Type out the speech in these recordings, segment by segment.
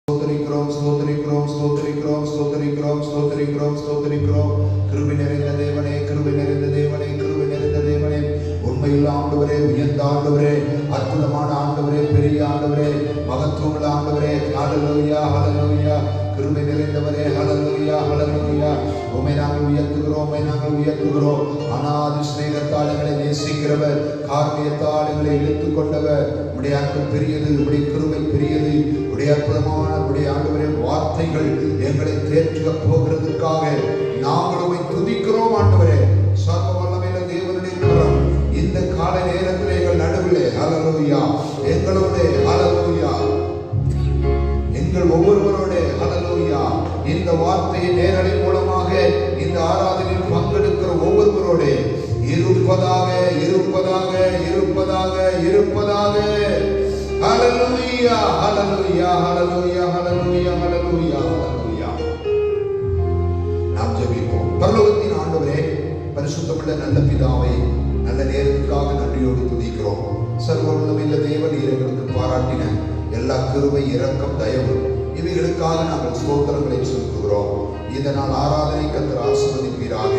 ஸ்தோத்திரிக்கிறோம், ஸ்தோத்திரிக்கிறோம், ஸ்தோத்திரிக்கிறோம், ஸ்தோத்திரிக்கிறோம், ஸ்தோத்திரிக்கிறோம், ஸ்தோத்திரிக்கிறோம். கிருபை நிறைந்த தேவனே, கிருபை நிறைந்த தேவனே, கிருபை நிறைந்த தேவனே, உண்மையுள்ள ஆண்டவரே, உயர்ந்த ஆண்டவரே, அற்புதமான ஆண்டவரே, பெரிய ஆண்டவரே, மகத்துவமுள்ள ஆண்டவரே, ஹல்லேலூயா, ஹல்லேலூயா. கிருபை நிறைந்தவரே, ஹல்லேலூயா, ஹல்லேலூயா. உம்மை நாங்கள் உயர்த்துகிறோம், உம்மை நாங்கள் உயர்த்துகிறோம். அநாதி சிநேகத்தால் எங்களை நேசிக்கிறவர், காருண்யத்தால் எங்களை இழுத்துக் கொண்டவர். உடைய அன்பு பெரியது, உடைய கிருபை பெரியது, உடைய அற்புதமான உடைய ஆண்டவரே வார்த்தைகள் எங்களை தேற்ற போகிறதுக்காக நாங்கள் உம்மை துதிக்கிறோம் ஆண்டவரே. சர்வ வல்லமையுள்ள தேவனுடைய கரம் இந்த காலை நேரத்தில் எங்கள் நடுவிலே, ஹல்லேலூயா, எங்களோட, ஹல்லேலூயா, எங்கள் ஒவ்வொருவரோட, ஹல்லேலூயா, இந்த வார்த்தையை நேரலை மூலமாக இந்த ஆராதனையில் பங்கெடுக்கிற ஒவ்வொருவரோட இருப்பதாக, இருப்பதாக, இருப்பதாக, இருப்பதாக. ஹல்லேலூயா, ஹல்லேலூயா, ஹல்லேலூயா, ஹல்லேலூயா, ஹல்லேலூயா, ஹல்லேலூயா. நாம் ஜெபிப்போம். பரலோகத்தின் ஆண்டவரே, பரிசுத்தமுள்ள நல்ல பிதாவே, நல்ல நேரத்துக்காக நன்றியோடு துதிக்கிறோம். சர்வ வல்லமையுள்ள தேவன் எங்களுக்கு பாராட்டின எல்லா கிருபை, இரக்கம், தயவு இவைகளுக்காக நாங்கள் ஸ்தோத்திரங்களை செலுத்துகிறோம். இதனால் ஆராதனை கர்த்தர் ஆசீர்வதிப்பீராக.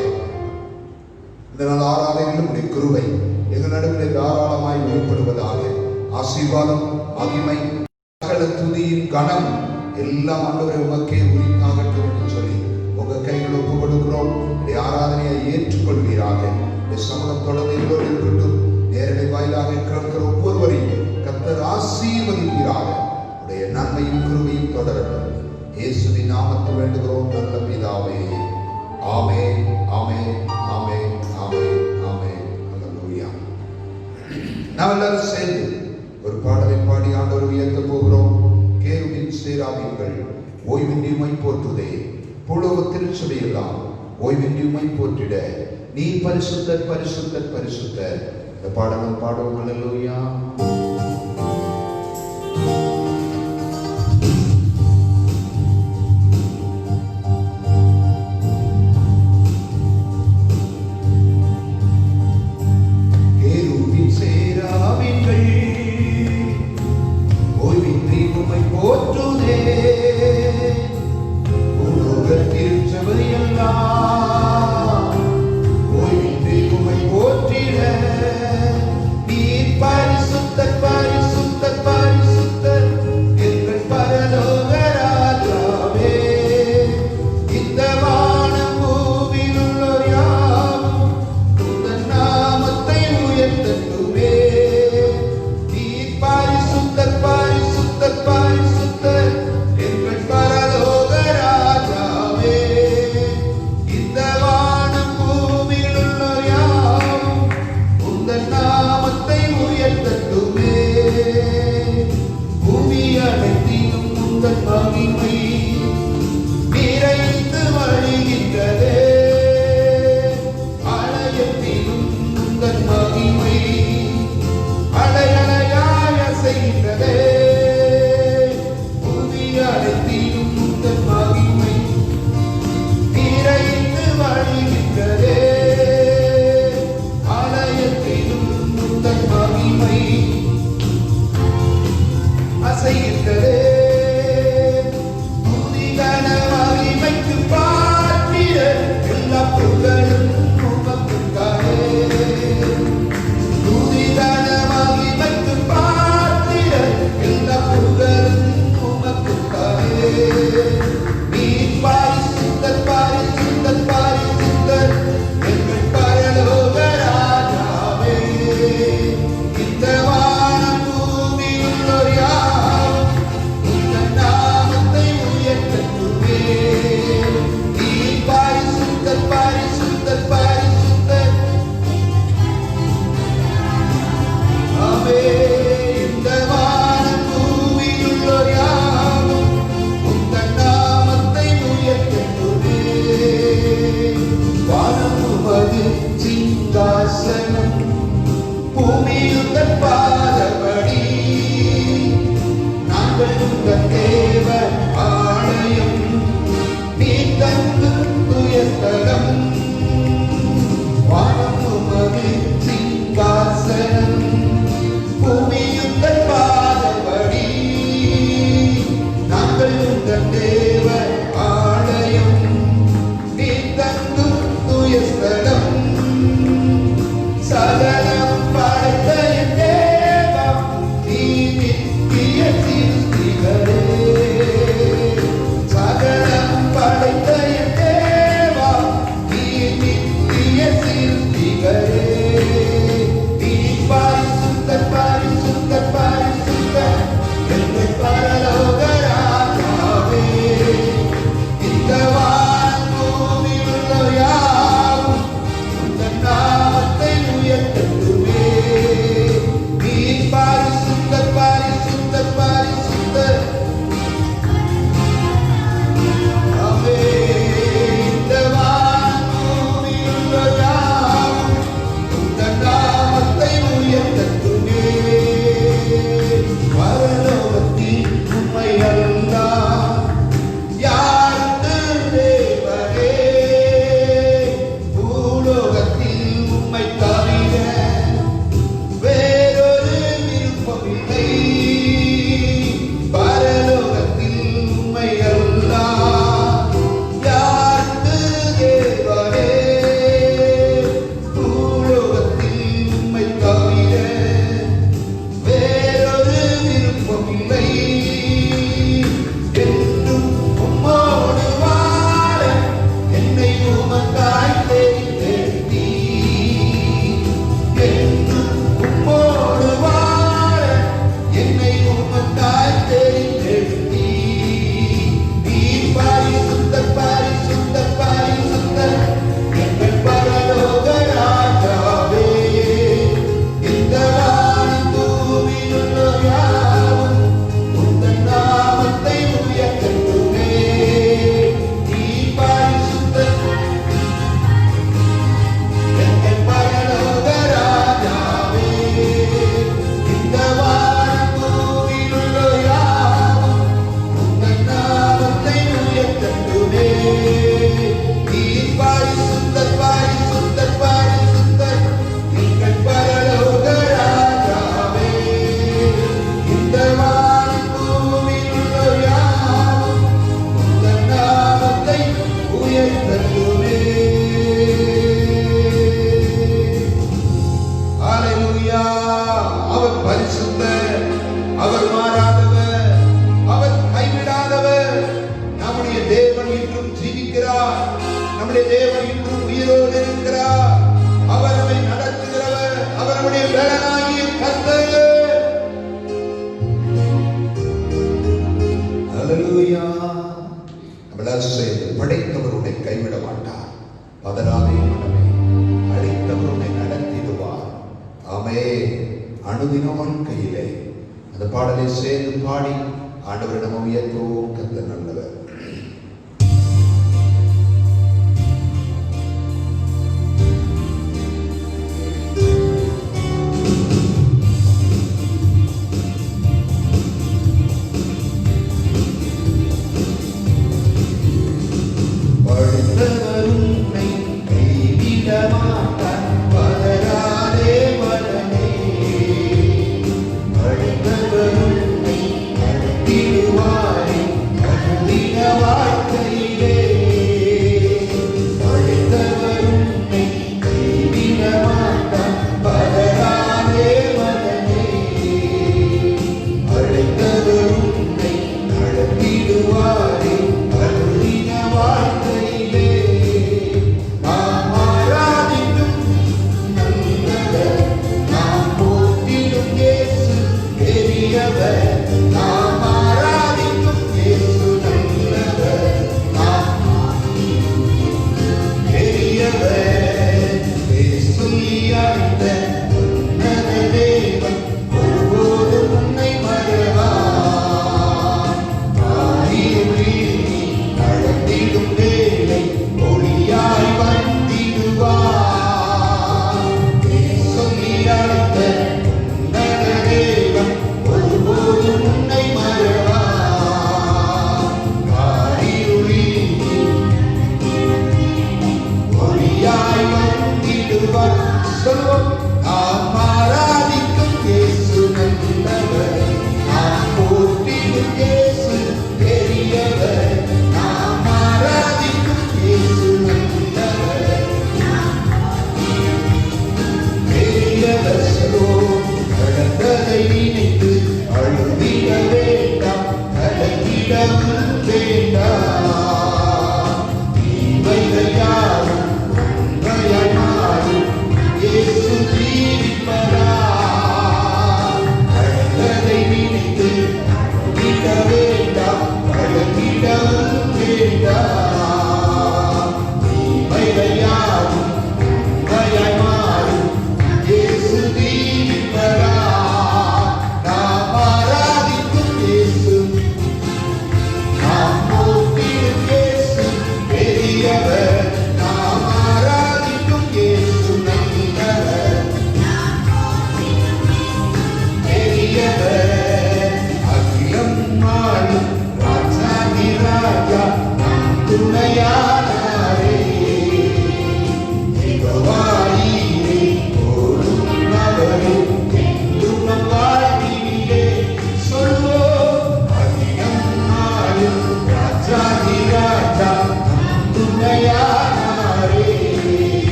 இதனால் ஆராதனையிலும் உடைய கிருபை எங்கள் நடுவில் தாராளமாய் வெளிப்படுவதாக. ஆசீர்வாதம், மகிமை, சகல துதியின் கணம் எல்லாம் ஆண்டவரை உமக்கே உரித்தாகட்டும் என்று சொல்லி உங்க கைகள் ஒப்பு கொடுக்கிறோம். ஆராதனையை ஏற்றுக்கொள்வீராக. சமூகம் தொடர்ந்து எல்லோரும் இருக்கட்டும். நேரடி வாயிலாக கேட்கிற ஒவ்வொருவரையும் கர்த்தர் ஆசீர்வதிப்பீராக. உடைய நன்மையும் கிருபையும் தொடரட்டும். இயேசுவின் நாமத்தில் வேண்டுகிறோம் நல்ல பிதாவே. ஆமென், ஆமென், ஆமென், ஆமென், ஆமென். ஹல்லேலூயா. நாம் எல்லாரும் சேர்ந்து ஒரு பாடலை பாடி ஆண்டவரை உயர்த்த போகிறோம். கேருபீன் சேராபீன்கள் ஓய்வின்றி உம்மை போற்றுதே, பூலோக திருச்சபையெல்லாம் ஓய்வின்றி உம்மை போற்றிட நீ பரிசுத்தர், பரிசுத்தர், பரிசுத்தர். இந்த பாடலும் பாடுவோம். ஹல்லேலூயா. இந்த தேவன் இன்னும் உயிரோடு இருக்கிறார். அவர் நம்மை நடத்துகிறவர். அவர் நம்முடைய பலனாகிய கர்த்தர். ஹல்லேலூயா. நம்மளால் செய்து படைத்தவர் உன்னை கைவிட மாட்டார். பதறாதே மனமே, அழைத்தவர் உன்னை நடத்திடுவார். ஆமே. அனுதினம் கையிலே அந்த பாடலை சேர்ந்து பாடி ஆண்டவரிடம் உயர்த்துவோம். கர்த்தர் நல்லவர்.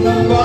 Number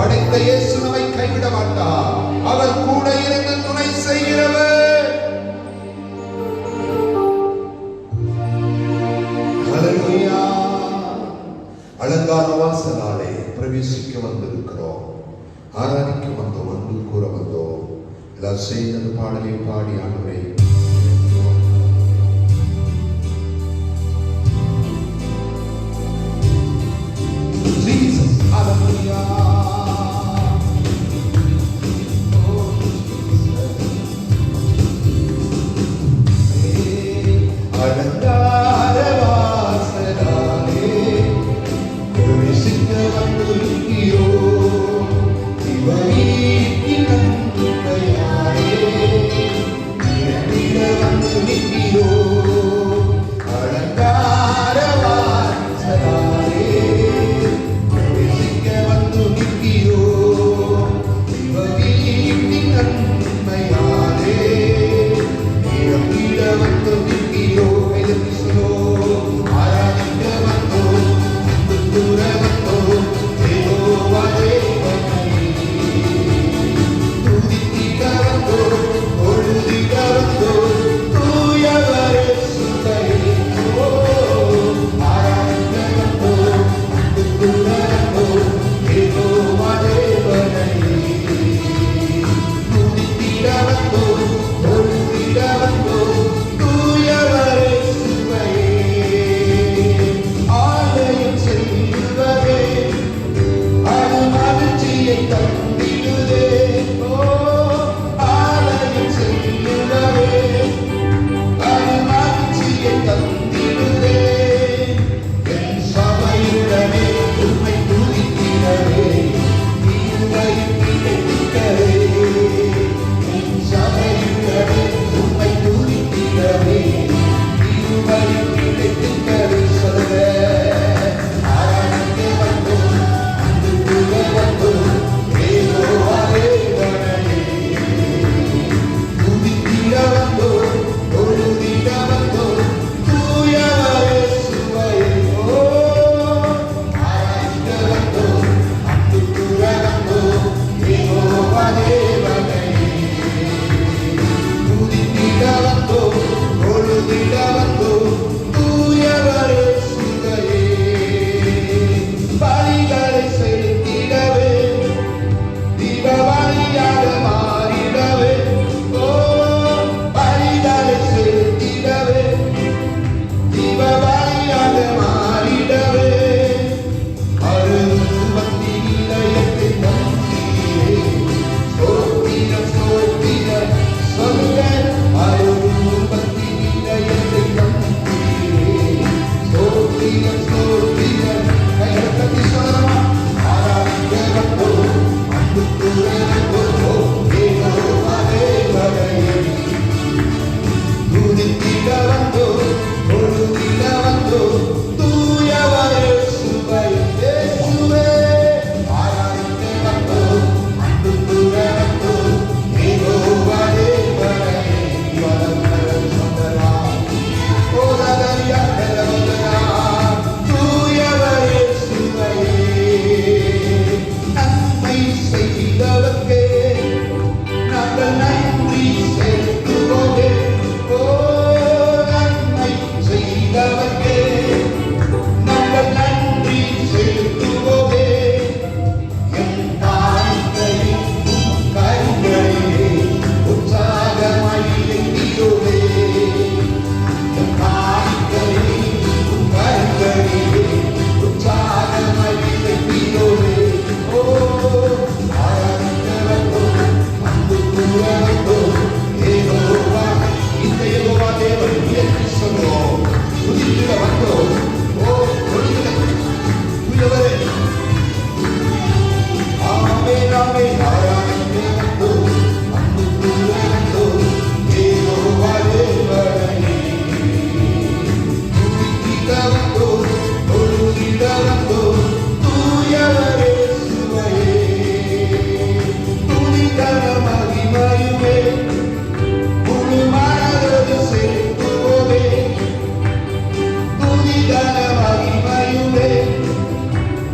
படைத்த இயேசு நம்மை கைவிட மாட்டார். அவர் கூட இருந்து துணை செய்கிறவர். ஹல்லேலூயா. அலங்கார வாசலாலே பிரவேசிக்க வந்திருக்கிறோம். ஆராதிக்க வந்தோம், அன்பு கூற வந்தோம். எல்லாரும் செய்த பாடலை பாடி ஆண்டவரே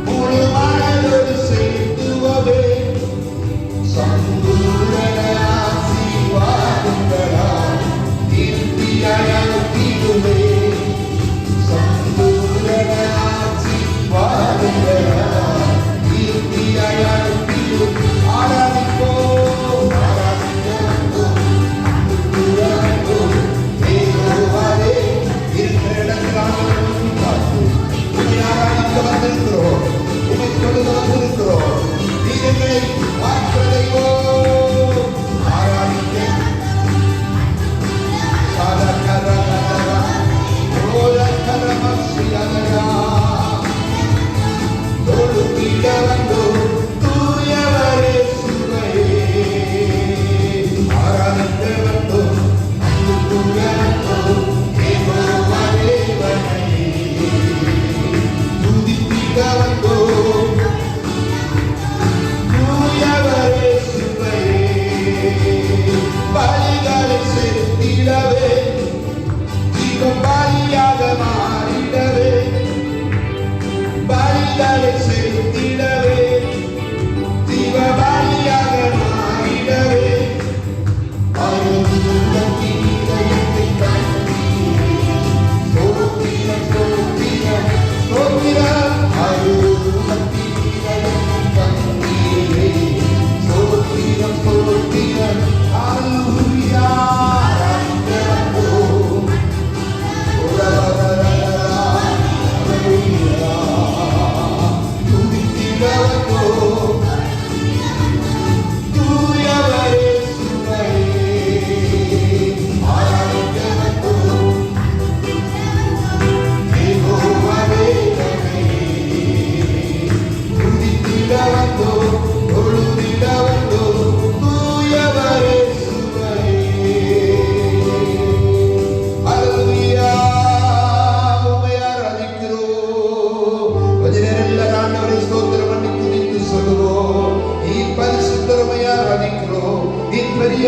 முழு மனதோடு செலுத்துவோமே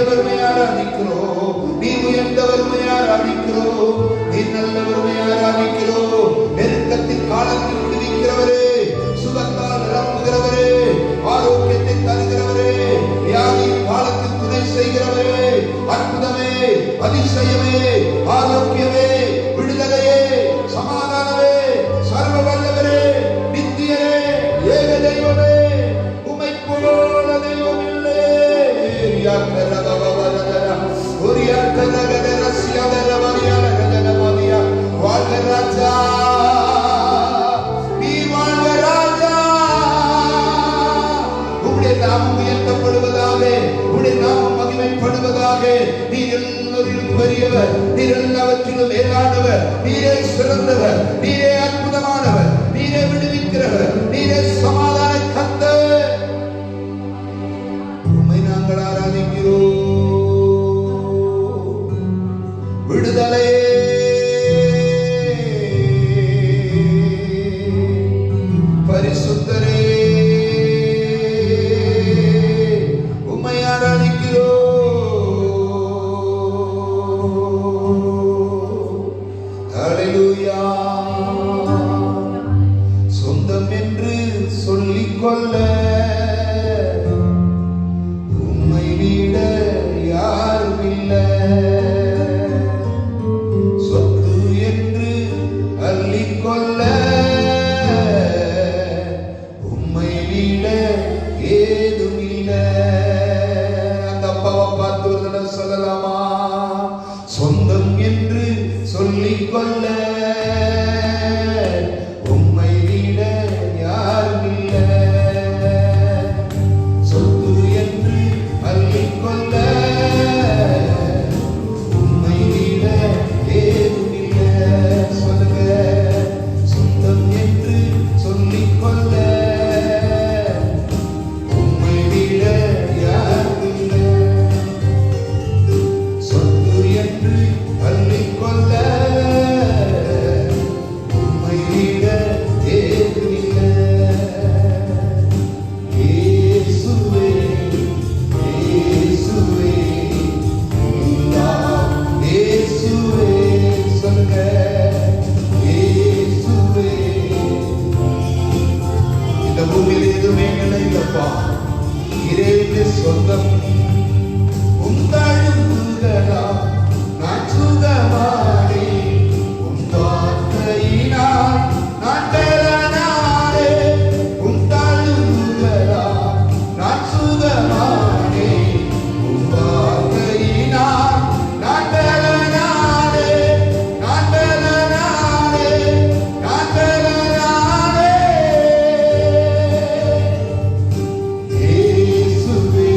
பெரியவருமை ஆராதிக்கிறோம். நீர் உயர்ந்தவருமை ஆராதிக்கிறோம். நீர் நல்லவருமை ஆராதிக்கிறோம். நெருக்கத்தின் காலத்தில் விடுவிக்கிறவரே, சுகத்தால் நிரப்புகிறவரே, ஆரோக்கியத்தை தருகிறவரே, வியாதியின் காலத்தில் துணை செய்கிறவரே, அற்புதமே, அதிசயமே, ஆரோக்கியமே, விடுதலையே, சமாதானமே, சர்வ வல்லவரே, நித்தியரே, ஏக தெய்வமே, உம்மை போல தெய்வம் இல்லை. வாழ்க ராஜா, நீ வாழ்க ராஜா. உம்முடைய நாமம் உயர்த்தப்படுவதாக, உம்முடைய நாமம் மகிமைப்படுவதாக. நீர் எல்லோரிலும் பெரியவர், நீர் எல்லாவற்றிலும் மேலானவர், நீரே சிறந்தவர், நீரே அற்புதமானவர், நீரே விடுவிக்கிறவர், நீரே சமாதான கர்த்தர். உம்மை நாங்கள் ஆராதிக்கிறோம். விடுதலை பரிசுத்தரே, உம்மை ஆராதிக்கிறோம். ஹல்லேலூயா. சொந்தம் என்று சொல்லிக்கொள்ள உம்மை விட யாரும் இல்லை. சொத்து என்று அள்ளிக்கொள்ள உம்மை விட ஏதும் இல்லை. அந்த அப்பாவை பார்த்து ஒரு தடவை சொல்லலாமா? சொந்தம் என்று சொல்லிக்கொள்ள உம்மை விட யாரும் இல்லை. சொத்து என்று அள்ளிக்கொள்ள உம்மை விட ஏதும் இல்லை. சொல்லுங்க, சொந்தம் என்று சொல்லிக்கொள்ள உம்மை விட யாரும் இல்லை. சொத்து என்று அள்ளிக்கொள்ள உம்மை விட ஏதும் இல்லை. இயேசுவே, இயேசுவே, எல்லாம் இயேசுவே. சொல்லுங்க, இயேசுவே. இந்த பூமியில் எதுவுமே இல்லைப்பா, இறைவனுக்கு சொந்தம். உந்தாழும் புகழா நான் சுகமானே, உன் வார்த்தையினால் நான் பெறனானே. உந்தாழும் புகழா நான் சுகமானே, உன் வார்த்தையினால் நான் பெறனானே, நான் பெறனானே, நான் பெறனானே. இயேசுவே,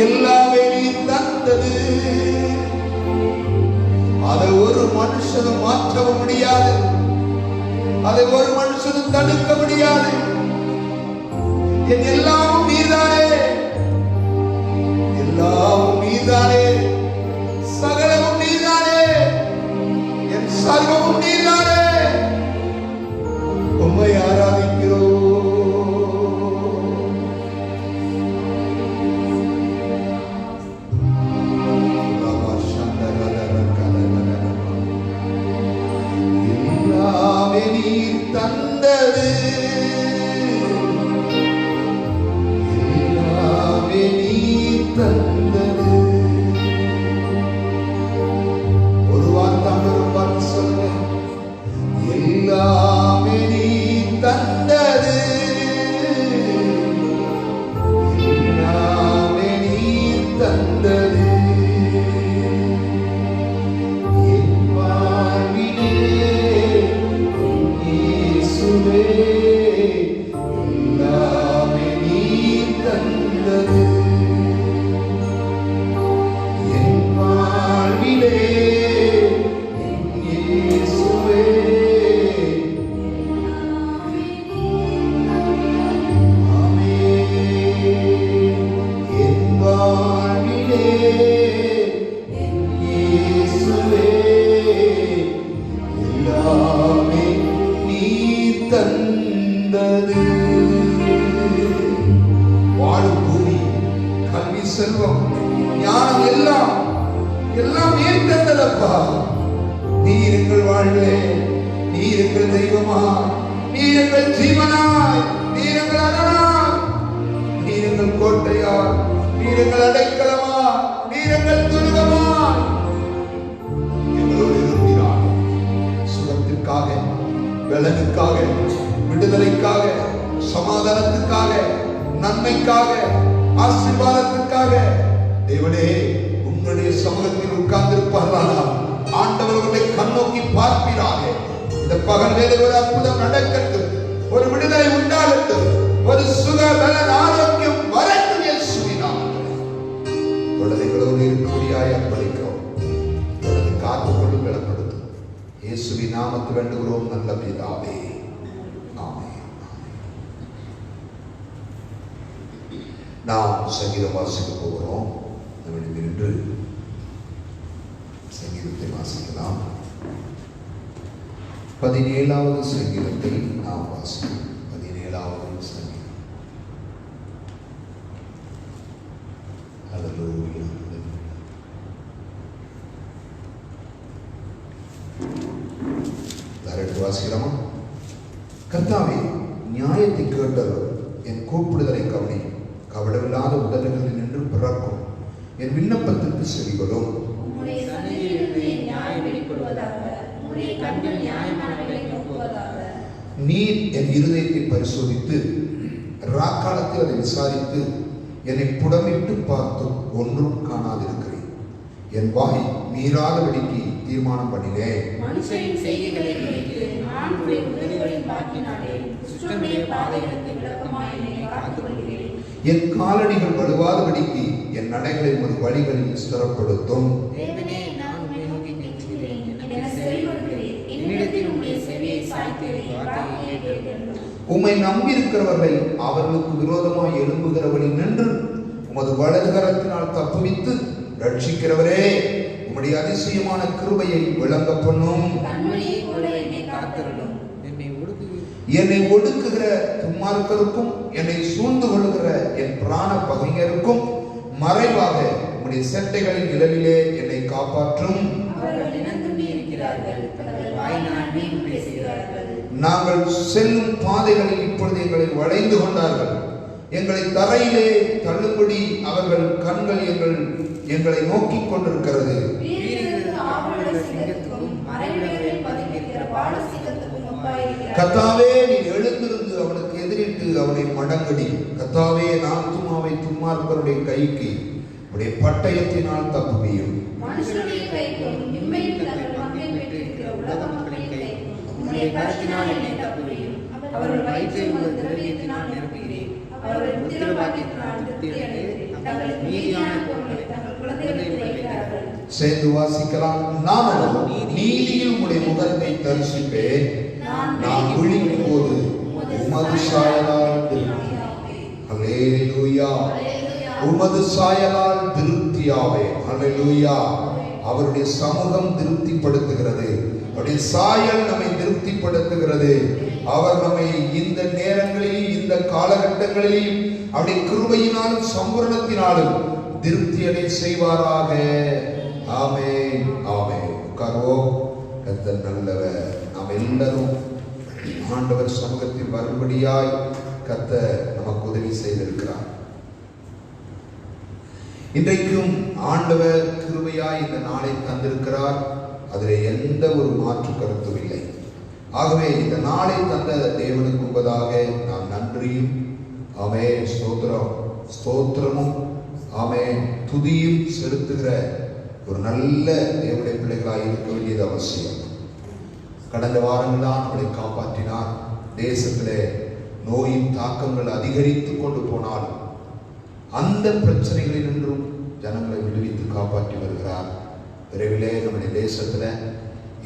எல்லாமே நீ தந்தது. அதை ஒரு மனுஷனும் மாற்றவும் முடியாது, அதை ஒரு மனுஷனும் தடுக்க முடியாது. என் எல்லாமும் நீதானே, எல்லாமும் நீதானே, சகலமும் நீதானே, என் சர்வமும் நீதானே. உம்மை ஆராதிக்கிறோம். எல்லாமே நீர் தந்தது, எல்லாமே நீர் தந்தது. ஒரு வார்த்தை சொல்லுங்க. எல்லாமே நீர் தந்தது, எல்லாமே நீர் தந்தது. வாழும் பூமி, கல்வி, செல்வம், ஞானம் எல்லாம் எல்லாம் நீர் தந்ததப்பா. நீர் எங்கள் வாழ்வே, நீர் எங்கள் தெய்வமா, நீர் எங்கள் ஜீவனாய், நீர் எங்கள் அரணாய், நீர் எங்கள் கோட்டையா, நீர் எங்கள் அடைக்கலமா, நீர் எங்கள் துருகமாய் எங்களோடு இருக்கிறார். சுகத்திற்காக, பலனுக்காக, விடுதலைக்காக, சமாதானத்துக்காக, நன்மைக்காக, ஆசீர்வாதத்திற்காக தேவனே உங்களுடைய சமூகத்தில் உட்கார்ந்திருப்பார்களா? ஆண்டவர்களுடைய இந்த பகல் வேலை ஒரு அற்புதம் நடக்கட்டும், ஒரு விடுதலை உண்டாகட்டும், ஒரு சுக பலன் ஆரோக்கியம் வரட்டும். இயேசுவின் நாமத்தில் குழந்தைகளோடு இருக்கும்படியாய் அர்ப்பணிக்கிறோம். தொடர்ந்து காத்துக்கொண்டு பலப்படுத்தும் இயேசுவின் நாமத்தில் வேண்டுகிறோம் நல்ல பிதாவே. ஆமென். நாம் சங்கீதம் வாசிக்க போகிறோம். நம்மிடம் நின்று சங்கீதத்தை வாசிக்கலாம். 17வது சங்கீதத்தை நாம் வாசிக்கலாம். 17வது சங்கீதம். ஹல்லேலூயா. எல்லாரும் வாசிக்கலாமா? கர்த்தாவே, நியாயத்தை கேட்டவர் என் கூப்பிடுதலை கவனி. கவடமில்லாத உதடுகளில் நின்று பிறக்கும் என் விண்ணப்பத்திற்கு செவிகளும். நீர் என் இருதயத்தை பரிசோதித்து ராக்காலத்தில் அதை விசாரித்து என்னை புடமிட்டு பார்த்தும் ஒன்றும் காணாதிருக்கிறேன். என் வாய் மீறாதபடிக்கு தீர்மானம் பண்ணினேன். என் காலடிகள் வலுவாதபடிக்கு என் நடைகளை ஒரு வழிகளில் ஸ்திரப்படுத்தும். உம்மை நம்பியிருக்கிறவர்களை அவர்களுக்கு விரோதமாய் எழும்புகிறவர்கள் நின்று உமது வலதுகரத்தினால் தப்புவித்து ரட்சிக்கிறவரே, உம்முடைய அதிசயமான கிருபையை விளங்க பண்ணும். என்னை ஒடுக்குகிற துன்மார்க்கருக்கும் என்னை சூழ்ந்து கொள்ளுகிற என் பிராண பகைஞருக்கும் மறைவாக உம்முடைய செட்டைகளின் நிழலிலே என்னை காப்பாற்றும். நாங்கள் செல்லும் பாதைகளில் இப்பொழுது எங்களை வளைந்து கொண்டார்கள். எங்களை தரையிலே தள்ளும்படி அவர்கள் கண்கள் எங்களை நோக்கிக் கொண்டிருக்கிறது. கர்த்தாவே, நீர் எழுந்திருந்து அவனுக்கு எதிரிட்டு அவனை மடங்கடி. கர்த்தாவே, என் ஆத்துமாவை துன்மார்க்கருடைய கைக்கு உடைய பட்டயத்தினால் தப்புவியும். சேர்ந்து வாசிக்கலாம். நானும் நீதியில் உம்முடைய முகத்தை தரிசிப்பேன். நான் விழிக்கும் போது உமது சாயலால் ஹல்லேலூயா, உமது சாயலால் திருப்தியாவே. ஹல்லேலூயா. அவருடைய சமூகம் திருப்திப்படுத்துகிறது. அவருடைய சாயல் நம்மை திருப்திப்படுத்துகிறது. அவர் நம்மை இந்த நேரங்களில் இந்த காலகட்டங்களில் அவருடைய கிருபையினாலும் சம்பூரணத்தினாலும் திருப்தி அடைய செய்வாராக. ஆமென், ஆமென். உட்கார்வோம். கர்த்தர் நல்லவர். நாம் எல்லாரும் ஆண்டவர் சமூகத்தில் வரும்படியாய் கர்த்தர் நமக்கு உதவி செய்திருக்கிறார். இன்றைக்கும் ஆண்டவர் கிருபையாய் இந்த நாளை தந்திருக்கிறார். அதில் எந்த ஒரு மாற்று கருத்தும் இல்லை. ஆகவே இந்த நாளை தந்த தேவனுக்கு முன்பதாக நாம் நன்றியும் ஆமென் ஸ்தோத்திரமும் ஆமென் துதியும் செலுத்துகிற ஒரு நல்ல தேவனுடைய பிள்ளைகளாக இருக்க வேண்டியது அவசியம். கடந்த வாரங்கள்தான் நம்மளை காப்பாற்றினார். தேசத்திலே நோயின் தாக்கங்கள் அதிகரித்து கொண்டு போனால் அந்த பிரச்சனைகளில் நின்றும் ஜனங்களை விடுவித்து காப்பாற்றி வருகிறார். விரைவிலே நம்முடைய தேசத்துல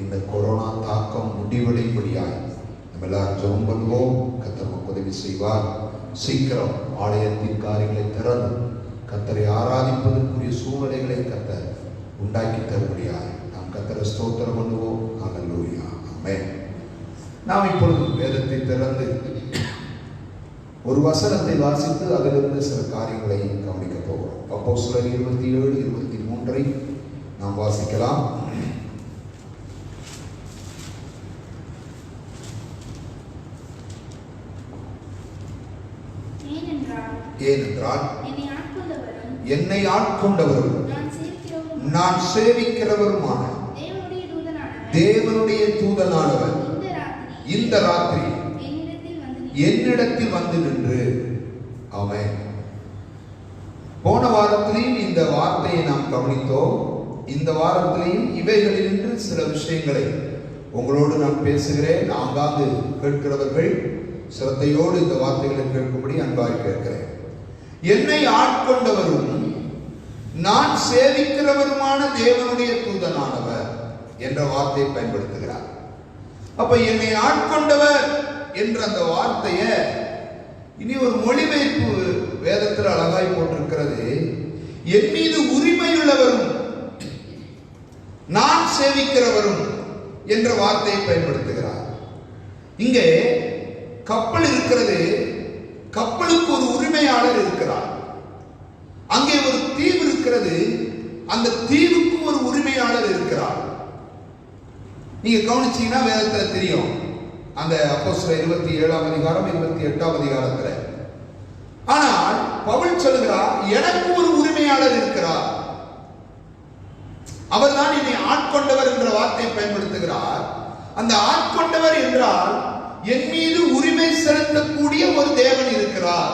இந்த கொரோனா தாக்கம் முடிவடையும்படியாய் நம்ம எல்லாரும் ஜெபம் பண்ணுவோம். கர்த்தர் நமக்கு உதவி செய்வார். சீக்கிரம் ஆலயத்தின் காரியங்களை திறந்து கர்த்தரை ஆராதிப்பதற்குரிய சூழ்நிலைகளை கர்த்தர் உண்டாக்கி தரும்படியாய் நாம் கர்த்தரை ஸ்தோத்திரம் பண்ணுவோம். ஹல்லேலூயா, ஆமென். நாம் இப்பொழுது வேதத்தை திறந்து ஒரு வசனத்தை வாசித்து அதிலிருந்து சில காரியங்களை கவனிக்க போகிறோம். அப்போஸ்தலர் 27:23 நாம் வாசிக்கலாம். ஏனென்றால் என்னை ஆட்கொண்டவரும் நான் சேவிக்கிறவருமான தேவனுடைய தூதனானவர் இந்த ராத்திரி என்னிடத்தில் வந்து நின்று. ஆமென். போன வாரத்திலையும் இந்த வார்த்தையை நாம் கவனித்தோம். இந்த வாரத்திலையும் இவைகளில் சில விஷயங்களை உங்களோடு நான் பேசுகிறேன். ஆங்காங்கு கேட்கிறவர்கள் சிரத்தையோடு இந்த வார்த்தைகளை கேட்கும்படி அன்பாய் கேட்கிறேன். என்னை ஆட்கொண்டவரும் நான் சேவிக்கிறவருமான தேவனுடைய தூதனானவர் என்ற வார்த்தையை பயன்படுத்துகிறார். அப்ப என்னை ஆட்கொண்டவர் என்ற அந்த வார்த்தையை இனி ஒரு மொழிபெயர்ப்பு வேதத்தில் அழகாய் போட்டிருக்கிறது. என் மீது உரிமையுள்ளவரும் நான் சேவிக்கிறவரும் என்ற வார்த்தையை பயன்படுத்துகிறார். இங்கே கப்பல் இருக்கிறது, கப்பலுக்கு ஒரு உரிமையாளர் இருக்கிறார். அங்கே ஒரு தீவு இருக்கிறது, அந்த தீவுக்கு ஒரு உரிமையாளர் இருக்கிறார். நீங்க கவனிச்சீங்கன்னா வேதத்துல தெரியும். அந்த அப்போஸ்தலர் 27ஆம் அதிகாரம் 28ஆம் அதிகாரத்துல. ஆனால் பவுல் சொல்கிறார், எனக்கு ஒரு உரிமையாளர் இருக்கிறார், அவர்தான் என்னை ஆட்கொண்டவர் என்ற வார்த்தையை பயன்படுத்துகிறார். அந்த ஆட்கொண்டவர் என்றால் என் மீது உரிமை செலுத்தக்கூடிய ஒரு தேவன் இருக்கிறார்,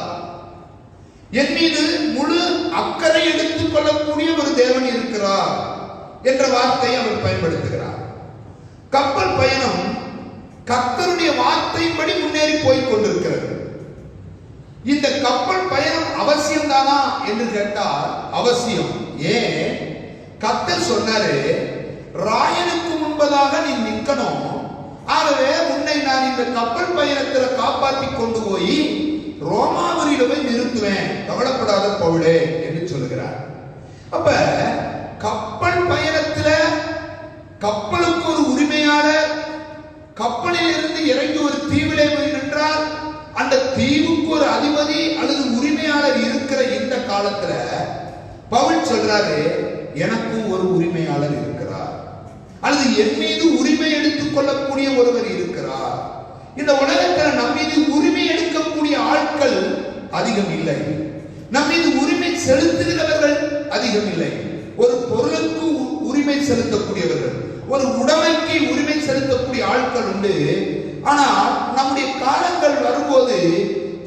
என் மீது முழு அக்கறை எடுத்துக் கொள்ளக்கூடிய ஒரு தேவன் இருக்கிறார் என்ற வார்த்தையை அவர் பயன்படுத்துகிறார். கப்பல் பயணம் கர்த்தருடைய வார்த்தையின்படி முன்னேறி போய் கொண்டிருக்கிறது. இந்த கப்பல் பயணம் அவசியம்தானா என்று கேட்டால் அவசியம். ஏன்? கர்த்தர் சொன்னாரு, ராயனுக்கு முன்பதாக நீ நிற்கணும், ஆகவே உன்னை நான் இந்த கப்பல் பயணத்தில் காப்பாற்றி கொண்டு போய் ரோமாபுரியில போய் நிறுத்துவேன், கவலைப்படாத பவுலே என்று சொல்லுகிறார். அப்ப கப்பல் பயணத்துல கப்பலுக்கு ஒரு உரிமையாளர், கப்பலில் இருந்து இறங்கி ஒரு தீவிலே போய் நின்றால் அந்த தீவுக்கு ஒரு அதிபதி அல்லது உரிமையாளர் இருக்கிற இந்த காலத்துல பவுல் சொல்றாரு, எனக்கும் ஒரு உரிமையாளர் இருக்கிறார், அல்லது என் மீது உரிமை எடுத்துக் கொள்ளக்கூடிய ஒருவர் இருக்கிறார். இந்த உலகத்தில் நம் மீது உரிமை எடுக்கக்கூடிய ஆட்கள் அதிகம் இல்லை, நம் மீது உரிமை செலுத்துகிறவர்கள் அதிகம் இல்லை. ஒரு பொருளுக்கு உரிமை செலுத்தக்கூடியவர்கள், ஒரு உடைமைக்கு உரிமை செலுத்தக்கூடிய ஆட்கள் உண்டு. ஆனால் நம்முடைய காலங்கள் வரும்போது,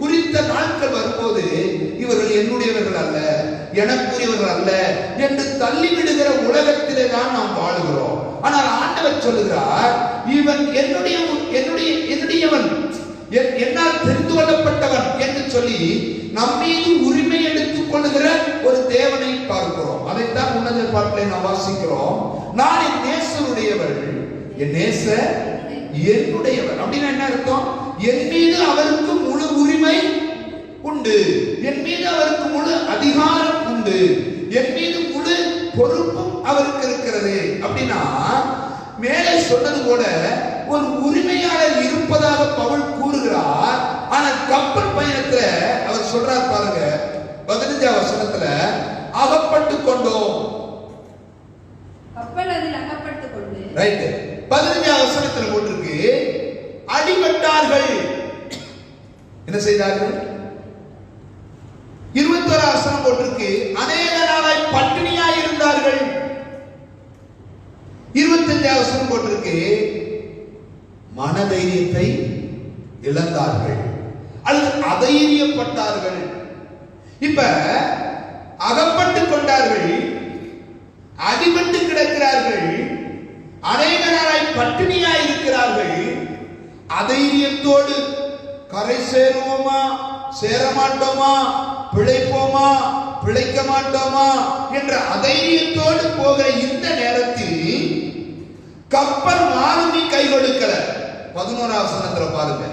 குறித்த நாட்கள் வரும்போது, இவர்கள் என்னுடையவர்கள் அல்ல, எனக்குரியவர்கள் அல்ல என்று தள்ளிவிடுகிற உலகத்திலே தான் நாம் வாழுகிறோம். ஆனால் ஆண்டவர் சொல்லுகிறார், இவன் என்னுடையவன், என்னால் தெரிந்து கொள்ளப்பட்டவன் என்று சொல்லி நம் மீது உரிமை எடுத்துக் கொள்ளுகிற ஒரு தேவனை பார்க்கிறோம். அதைத்தான் உன்னத பாட்டிலே நாம் வாசிக்கிறோம். நான் என் நேசருடையவள், என் நேச என்னுடையவர். அப்படின்னா என்ன அர்த்தம்? என் மீது அவருக்கு முழு உரிமை உண்டு, என் மீது அவருக்கு முழு அதிகாரம் உண்டு, என் மீது முழு பொறுப்பும் அவருக்கு இருக்கிறது. அப்படின்னா மேலே சொன்னது போல ஒரு உரிமையாளர் இருப்பதாக பவுல் கூறுகிறார். ஆனால் கப்பல் பயணத்துல அவர் சொல்றார் பாருங்க, 15ஆம் வசனத்துல, அகப்பட்டு கொண்டோம், கப்பல் அதில் அகப்பட்டு கொண்டு. ரைட். 15ஆம் வசனத்துல போட்டிருக்கு அடிபட்டார்கள். என்ன செய்தார்கள்? 21ஆம் வசனம் போட்டிருக்கு அநேக நாளாய் பட்டினியாய் இருந்தார்கள். 25ஆம் வசனம் போட்டிருக்கு மனதைரியத்தை இழந்தார்கள் அல்லது அதைரியப்பட்டார்கள். இப்ப அகப்பட்டு கொண்டார்கள், அடிபட்டு கிடக்கிறார்கள், அநேக நாளாய் பட்டினியாய் இருக்கிறார்கள். அதைரியத்தோடு கரை சேருவோமா சேரமாட்டோமா, பிழைப்போமா பிழைக்க மாட்டோமா என்ற அதைரியத்தோடு போகிற இந்த நேரத்தில் கப்பல் மாலுமி கை கொடுக்கல. 11ஆம் வசனத்துல பாருங்க,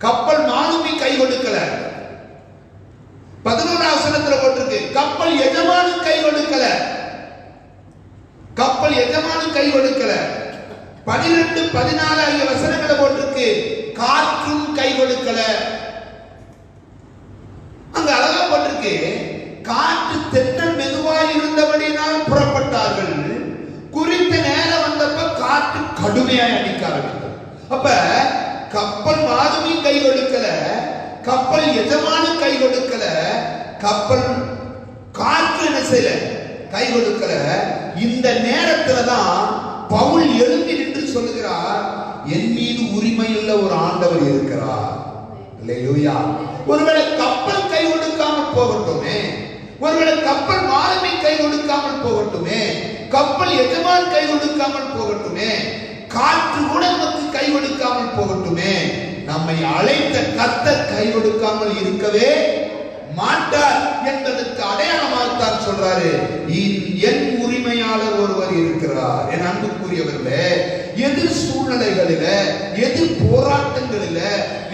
கப்பல் மாலுமி கை கொடுக்கல. 11ஆம் வசனத்துல போட்டிருக்கு கப்பல் எஜமானு கை கொடுக்கல, கப்பல் எஜமானு கை கொடுக்கல. 12, 14 ஆகிய வசனங்களை போட்டிருக்கு காற்றும் கை கொடுக்கல. அங்க அழகா போட்டிருக்கு காற்று தென்றல் மெதுவாய் இருந்தபடினால் புறப்பட்டார்கள், குறித்த நேரம் வந்தப்ப காற்று கடுமையாய் அடிக்க ஆரம்பித்தது. அப்ப கப்பல் மாலுமி கை கொடுக்கல, கப்பல் எஜமானு கை கொடுக்கல, கப்பல் காற்று என்ன செய்யல, கை கொடுக்கல. இந்த நேரத்துல தான் பவுல் எழும்பி நின்று சொல்லுகிறார், என் மீது உரிமையுள்ள ஒரு ஆண்டவர் இருக்கிறார். அல்லேலூயா. ஒருவேளை கப்பல் கை கொடுக்காமல் போகட்டுமே, ஒருவேளை கப்பல் மாலுமி கை கொடுக்காமல் போகட்டுமே, கப்பல் எஜமான் கை கொடுக்காமல் போகட்டுமே, காற்று நம்மை அழைத்த கர்த்தர் கை கொடுக்காமல் இருக்கவே மாட்டார் என்பதற்கு அடையாளமாகத்தான் சொல்றாரு, என் உரிமையாளர் ஒருவர் இருக்கிறார். என் அன்புக்குரியவர்களே, எதிர் சூழ்நிலைகளில, எதிர் போராட்டங்களில,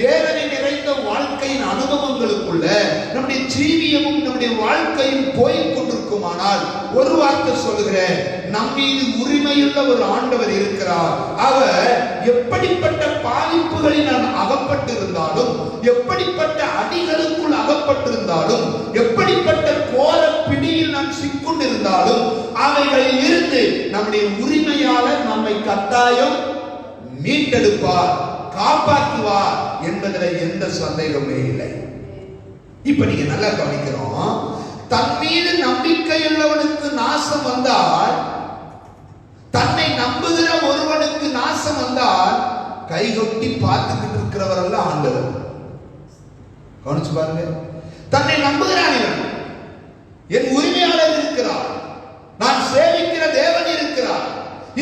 வேதனை நிறைந்த வாழ்க்கையின் அனுபவங்களுக்குள்ள நம்முடைய ஜீவியமும் நம்முடைய வாழ்க்கையும் போய்க் கொண்டிருக்குமானால் ஒரு வார்த்தை சொல்லுகிறேன், நம் மீது உரிமையுள்ள ஒரு ஆண்டவர் இருக்கிறார். அவர் எப்படிப்பட்ட பாதிப்புகளில் நான் அகப்பட்டிருந்தாலும், எப்படிப்பட்ட அடிகளுக்குள் அகப்பட்டிருந்தாலும், எப்படிப்பட்ட கோர பிடியில் நான் சிக்கொண்டிருந்தாலும், அவைகளில் இருந்து நம்முடைய உரிமையாளர் நம்மை கட்டாயம் மீட்டெடுப்பார், காப்பாற்றுவார் என்பதில் எந்த சந்தேகமே இல்லை. இப்ப நீங்க நல்லா கவனிக்கிறோம், தன் மீது நம்பிக்கையுள்ளவனுக்கு நாசம் வந்தால், தன்னை நம்புகிற ஒருவனுக்கு நாசம் வந்தால் கைகொட்டி பார்த்துக்கிட்டு இருக்கிறவர் அல்ல ஆண்டவர். கவனிச்சு பாருங்க, தன்னை நம்புகிறான் இவன், என் உரிமையாளர் இருக்கிறார், நான் சேவிக்கிற தேவன் இருக்கிறார்,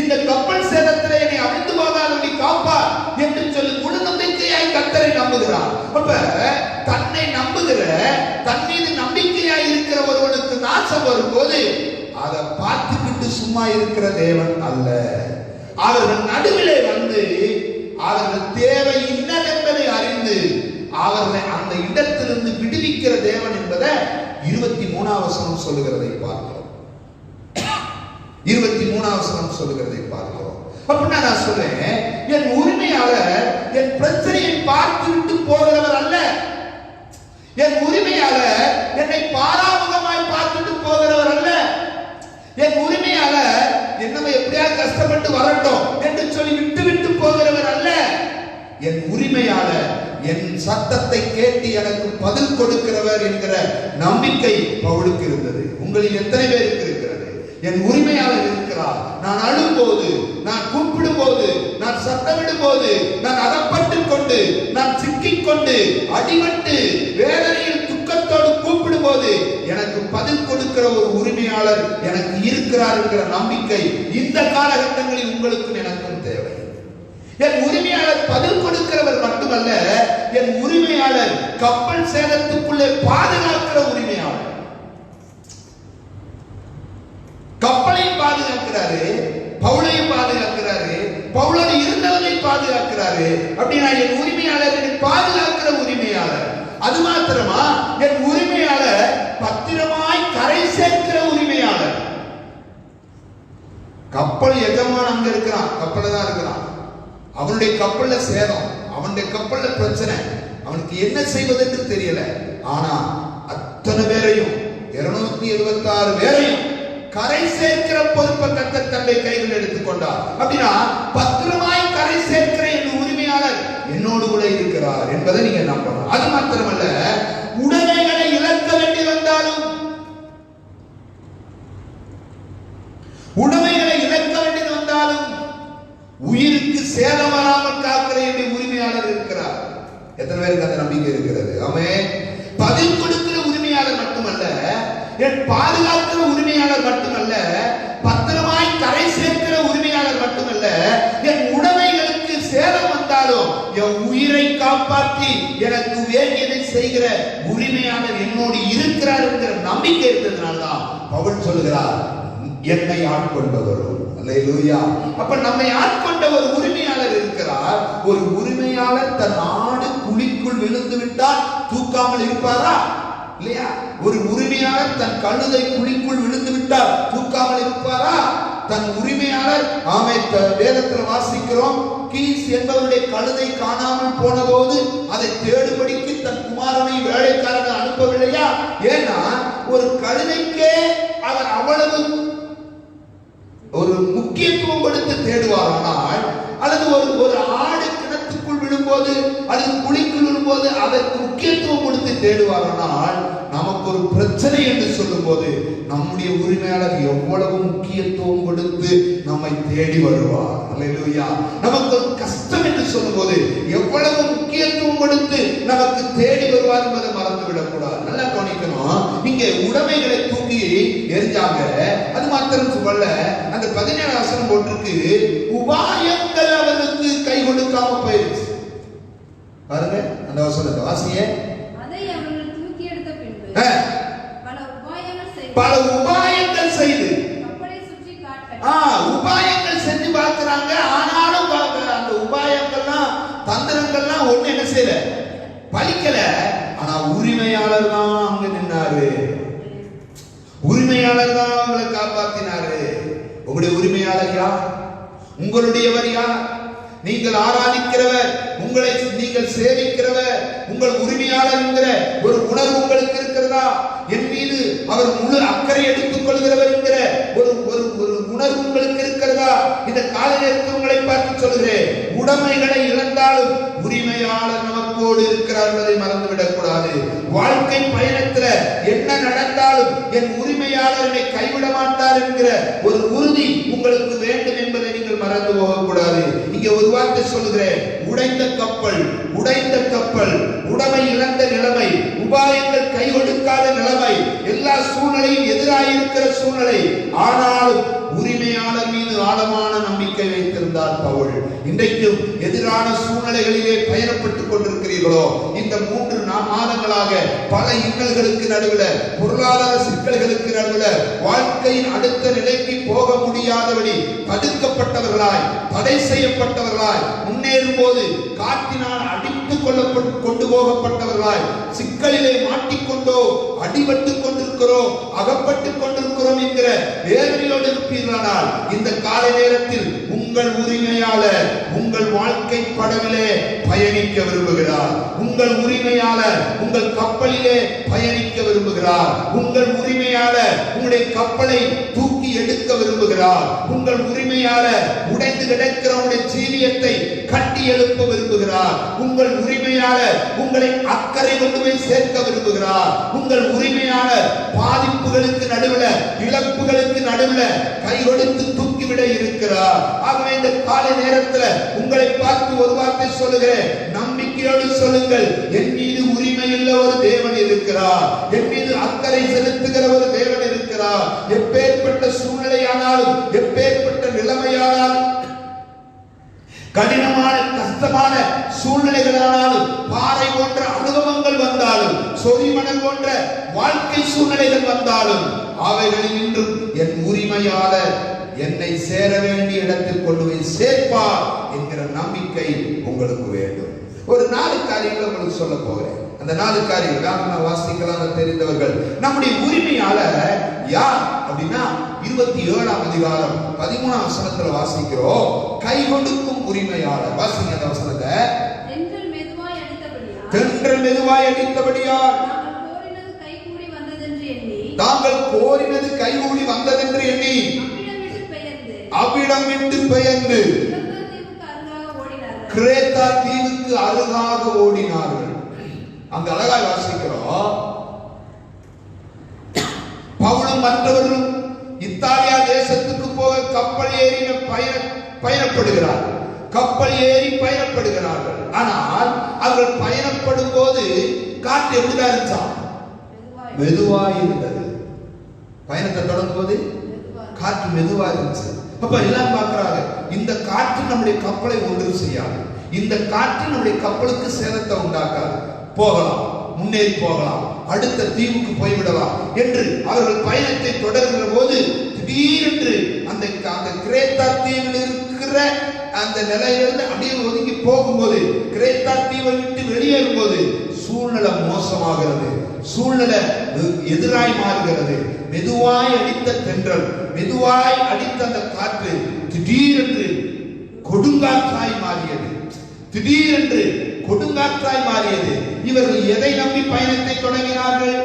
இந்த கப்பல் சேதத்தில் என்னை அழிந்து போகாதபடி காப்பார் என்று சொல்லி முழு நம்பிக்கையாய் கர்த்தரை நம்புகிறார். அப்ப தன்னை நம்புகிற, தன் மீது நம்பிக்கையாய் இருக்கிற ஒருவனுக்கு நாசம் வரும்போது அதை பார்த்துக்கிட்டு சும்மா இருக்கிற தேவன் அல்ல. அவர்கள் நடுவிலே வந்து அவர்கள் தேவை இன்னதென்பதை அறிந்து அவர்களை அந்த இடத்திலிருந்து விடுவிக்கிற தேவன் என்பதை 23ஆம் வசனம் சொல்லுகிறதை பார்க்கிறோம். 23ஆம் வசனம் சொல்லுகிறதை பார்க்கிறோம். அப்படின்னா நான் சொல்றேன், என் உரிமையாளர் என் பிரச்சனையை பார்த்துவிட்டு போகிறவர் அல்ல. என் உரிமையாளர் என்னை பாராமுகமாய் பார்த்துட்டு போகிறவர் அல்ல. என் உரிமையாளர் என்னை எப்படியாவது கஷ்டப்பட்டு வரட்டும் என்று சொல்லி விட்டு விட்டு போகிறவர் அல்ல. என் உரிமையாளர் என் சத்தத்தை கேட்டு எனக்கு பதில் கொடுக்கிறவர் என்கிற நம்பிக்கை பவுலுக்கு இருந்தது. உங்களில் எத்தனை பேருக்கு இருக்கிறது? என் உரிமையாளர் இருக்கிறார். நான் அழும்போது, நான் கூப்பிடும் போது, நான் சத்தமிடும் போது, நான் அகப்பட்டுக் கொண்டு, நான் சிக்கிக் கொண்டு, அடிபட்டு வேதனையில் துக்கத்தோடு கூப்பிடும் போது எனக்கு பதில் கொடுக்கிற ஒரு உரிமையாளர் எனக்கு இருக்கிறார் என்கிற நம்பிக்கை இந்த காலகட்டங்களில் உங்களுக்கும் எனக்கும் தேவை. என் உரிமையாளர் பதில் கொடுக்கிறவர் மட்டுமல்ல, என் உரிமையாளர் கப்பல் சேதத்துக்குள்ளே பாதுகாக்கிற உரிமையாளர். கப்பலையும் பாதுகாக்கிறாரு, பவுலையும் பாதுகாக்கிறாரு, பவுலோடு இருந்தவனை பாதுகாக்கிறாரு. அப்படின்னா என் உரிமையாளர் என்னை பாதுகாக்கிற உரிமையாளர். அது மாத்திரமா, என் உரிமையாளர் பத்திரமாய் கரை சேர்க்கிற உரிமையாளர். கப்பல் எஜமான் அங்க இருக்கிறான், கப்பல்ல தான் இருக்கிறான். அவனுடைய கப்பல்ல சேதம், அவனுடைய கப்பல்ல பிரச்சனை, அவனுக்கு என்ன செய்வதென்று தெரியல. ஆனா அத்தனை பேரையும் 276 பேரையும் கரை சேர்க்கிற பொறுப்பை கர்த்தர் தன்னுடைய கையில் எடுத்துக்கொண்டார். அப்படின்னா பத்திரமாய் கரை சேர்க்கிற என் உரிமையாளர் என்னோடு கூட இருக்கிறார் என்பதை நீங்க நம்பணும். அது மாத்திரமல்ல, உடைமைகளை இழக்க வேண்டி வந்தாலும், உடைமைகளை இழக்க வேண்டி வந்தாலும் உயிருக்கு சேதம் வராமல் காக்கிற என் உரிமையாளர் இருக்கிறார். எத்தனை பேருக்கு அந்த நம்பிக்கை இருக்கிறது? ஆமென். பதில் கொடுக்கிற உரிமையாளர் மட்டுமல்ல, என் பாதுகாக்கிற உரிமையாளர் மட்டுமல்ல, பத்திரமாய் கரை சேர்க்கிற உரிமையாளர் மட்டுமல்ல, என் உடைமைகளுக்கு சேதம் வந்தாலும் என் உயிரை காப்பாற்றி எனக்கு வேண்டியதை செய்கிற உரிமையாளர் என்னோடு இருக்கிறார் என்கிற நம்பிக்கை இருந்ததுனால்தான் பவுல் சொல்லுகிறார், என்னை ஆட்கொண்டவரும். அல்லேலூயா. அப்ப நம்மை ஆட்கொண்ட ஒரு உரிமையாளர் இருக்கிறார். ஒரு உரிமையாளர் தன் ஆடு குழிக்குள் விழுந்து விட்டால் தூக்காமல் இருப்பாரா? இல்லையா? ஒரு உரிமையாளர் தன் கழுதை குழிக்குள் விழுந்து விட்டால் தூக்காமல் இருப்பாரா? தன் உரிமையாளர், ஆமே, வேதத்தில் வாசிக்கிறோம், கீஸ் என்பவருடைய கழுதை காணாமல் போன போது அதை தேடுபடிக்கு தன் குமாரனை வேலைக்காரனை அனுப்பவில்லையா? ஏன்னா ஒரு கழுதைக்கே அவர் அவ்வளவு ஒரு முக்கியத்துவம் கொடுத்து தேடுவாரானால், அல்லது ஒரு ஆடு கிணத்துக்குள் விழும்போது அல்லது குழிக்குள் விழும்போது அதற்கு முக்கியத்துவம் கொடுத்து தேடுவாரானால், நமக்கு ஒரு பிரச்சனை என்று சொல்லும் போது நம்முடைய உரிமையாளர் எவ்வளவு முக்கியத்துவம் கொடுத்து நம்மை தேடி வருவார். அல்லேலூயா. நமக்கு ஒரு கஷ்டம் என்று சொல்லும் போது எவ்வளவு முக்கியத்துவம் கொடுத்து நமக்கு தேடி வருவார் என்பதை மறந்து விடக்கூடாது. நல்லா கவனிக்கணும். இங்கே உடைமைகளை தூக்கி எரிஞ்சாங்க. அது மாத்திரம் சொல்லல, அந்த 17 வசனம் போட்டிருக்கு, உபாயங்கள் அவர்களுக்கு கை கொடுக்காம போயிடுச்சு. பாருங்க அந்த வசனத்தை வாசிங்க. அதை அவர்கள் தூக்கி எடுத்த பின்பு பல உபாயங்கள் செய்து கப்பலை சுற்றி காட்ட உபாயங்கள் செஞ்சு பார்க்கிறாங்க. ஆனாலும் அந்த உபாயங்கள்லாம் தந்திரங்கள்லாம் ஒண்ணு என்ன செய்யல, பலிக்கல. ஆனா உரிமையாளர் தான் அங்க நின்னாரு. உரிமையாளர் தான் அவங்களை காப்பாத்தினாரு. உங்களுடைய உரிமையாளர் யார்? உங்களுடையவர் யார்? நீங்கள் ஆராதிக்கிறவர், உங்களை நீங்கள் சேவிக்கிறவர், உங்கள் உரிமையாளர் என்கிற ஒரு உணர்வு உங்களுக்கு இருக்கிறதா? என் மீது அவர் முழு அக்கறை எடுத்துக் கொள்கிறவர் என்கிற ஒரு உணர்வு உங்களுக்கு இருக்கிறதா? இந்த காலை நேரத்தில் உங்களை பார்த்து சொல்கிறேன், உடைமைகளை இழந்தாலும் உரிமையாளர் நமக்கோடு இருக்கிறார் என்பதை மறந்துவிடக் கூடாது. வாழ்க்கை பயணத்துல என்ன நடந்தாலும் என் உரிமையாளர் என்னை கைவிட மாட்டார் என்கிற ஒரு உறுதி உங்களுக்கு வேண்டும் என்பதை நீங்கள் மறந்து போகக்கூடாது. இங்க ஒரு வார்த்தை சொல்லுகிறேன், உடைந்த கப்பல், உடைந்த கப்பல், உடைமை இழந்த நிலைமை, உபாயங்கள் கை கொடுக்காத நிலைமை, எல்லா சூழ்நிலையும் எதிராயிருக்கிற சூழ்நிலை, ஆனாலும் உரிமையாளர் மீது ஆழமான நம்பிக்கை வைத்திருந்தார் பவுல். இன்றைக்கும் எதிரான சூழ்நிலைகளிலே பயணப்பட்டுக் கொண்டிருக்கிறீர்களோ? இந்த 3 மாதங்களாக பல இன்னல்களுக்கு நடுவில், பொருளாதார சிக்கல்களுக்கு நடுவில், வாழ்க்கையின் அடுத்த நிலைக்கு போக முடியாதபடி தடுக்கப்பட்டவர்களாய், தடை செய்யப்பட்டவர்களாய், முன்னேறும் போது காற்றினால் அடித்துக் கொண்டு போகப்பட்டவர்களாய், சிக்கலிலே மாட்டிக்கொண்டோ அடிபட்டுக் கொண்டிருக்கிறோம், அகப்பட்டுக் கொண்டிருக்கிறோம் என்கிற வேதனையோடு இருப்பீர்களானால் இந்த காலை நேரத்தில் உங்கள் உரிமையாளர் உங்கள் வாழ்க்கை படவிலே பயணிக்க விரும்புகிறார். உங்கள் உரிமையாளர் உங்கள் கப்பலிலே பயணிக்க விரும்புகிறார். உங்கள் உரிமையாளர் உங்களுடைய கப்பலை தூக்கி எடுக்க விரும்புகிறார். உங்கள் உரிமையாளர் உடைந்து கிடக்கிற உங்களுடைய ஜீவியத்தை கட்டி எழுப்ப விரும்புகிறார். உங்கள் உரிமையாளர் உங்களை அக்கறை கொண்டு போய் சேர்க்க விரும்புகிறார். உங்கள் உரிமையாளர் பாதிப்புகளுக்கு நடுவில், இழப்புகளுக்கு நடுவில் கை கொடுத்து தூக்கிவிட இருக்கிறார். ஆகவே இந்த காலை நேரத்தில் உங்களை பார்த்து ஒரு வார்த்தை சொல்லுகிறேன், நம்பிக்கையோடு சொல்லுங்கள், என் மீது உரிமையுள்ள ஒரு தேவன் இருக்கிறார், என் மீது அக்கறை செலுத்துகிற ஒரு தேவன் இருக்கிறார். எப்பேற்பட்ட சூழ்நிலையானாலும், எப்பேற்பட்ட நிலைமையானாலும், கடினமான கஷ்டமான சூழ்நிலைகளானாலும், பாறை போன்ற அனுபவங்கள் வந்தாலும், சொரிமணல் போன்ற வாழ்க்கை சூழ்நிலைகள் வந்தாலும், அவைகளில் இன்றும் என் உரிமையாளர் என்னை சேர வேண்டிய இடத்தில் கொண்டு போய் சேர்ப்பார் என்கிற நம்பிக்கை உங்களுக்கு வேண்டும். ஒரு 4 காரியங்களை உங்களுக்கு சொல்ல போகிறேன். அந்த 4 காரியங்கள் வாசிக்கலாம் தெரிந்தவர்கள். நம்முடைய உரிமையாளர் யார் அப்படின்னா 27ஆம் அதிகாரம் 13ஆம் வசனத்துல வாசிக்கிறோம். கை கொடுக்கும் உரிமையாளர். வாசிங்க அந்த வசனத்தை. தென்றல் மெதுவாய் அடித்தபடியால் தாங்கள் கோரினது கைகூடி வந்ததென்று எண்ணி அவ்விடம் விட்டு பெயர்ந்து கிரேத்தா தீவுக்கு அருகாக ஓடினார்கள். அங்க அழகாய் வாசிக்கிறோம், பவுலும் மற்றவர்களும் இத்தாலியா தேசத்துக்கு போக கப்பல் ஏறி பயணப்படுகிறார். கப்பல் ஏறி பயணப்படுகிறார்கள். ஆனால் அவர்கள் பயணப்படும் போது காற்று எப்படிதான் இருந்துச்சா? மெதுவாய் இருந்தது. பயணத்தை தொடங்கும் போது காற்று மெதுவா இருந்துச்சு. அப்ப எல்லாம் பார்க்கிறாங்க, இந்த காற்று நம்முடைய கப்பலை ஒன்று செய்யாது, இந்த காற்று நம்முடைய கப்பலுக்கு சேதத்தை உண்டாக்காது, போகலாம், முன்னேறி போகலாம், அடுத்த தீவுக்கு போய்விடலாம் என்று அவர்கள் பயணத்தை தொடர்கிற போது திடீரென்று அந்த கிரேத்தா தீவில் இருக்கிற அந்த நிலையிலிருந்து அப்படியே ஒதுங்கி போகும்போது, கிரேத்தா தீவை விட்டு வெளியேறும் போது சூழ்நிலை மோசமாகிறது, சூழ்நிலை எதிராய் மாறுகிறது. மெதுவாய் அடித்த தென்றல், மெதுவாய் அடித்த அந்த காற்று திடீரென்று கொடுங்காற்றாய் மாறியது. திடீரென்று கொடுங்காற்றாய் மாறியது. இவர்கள் எதை நம்பி பயணத்தை தொடங்கினார்கள்?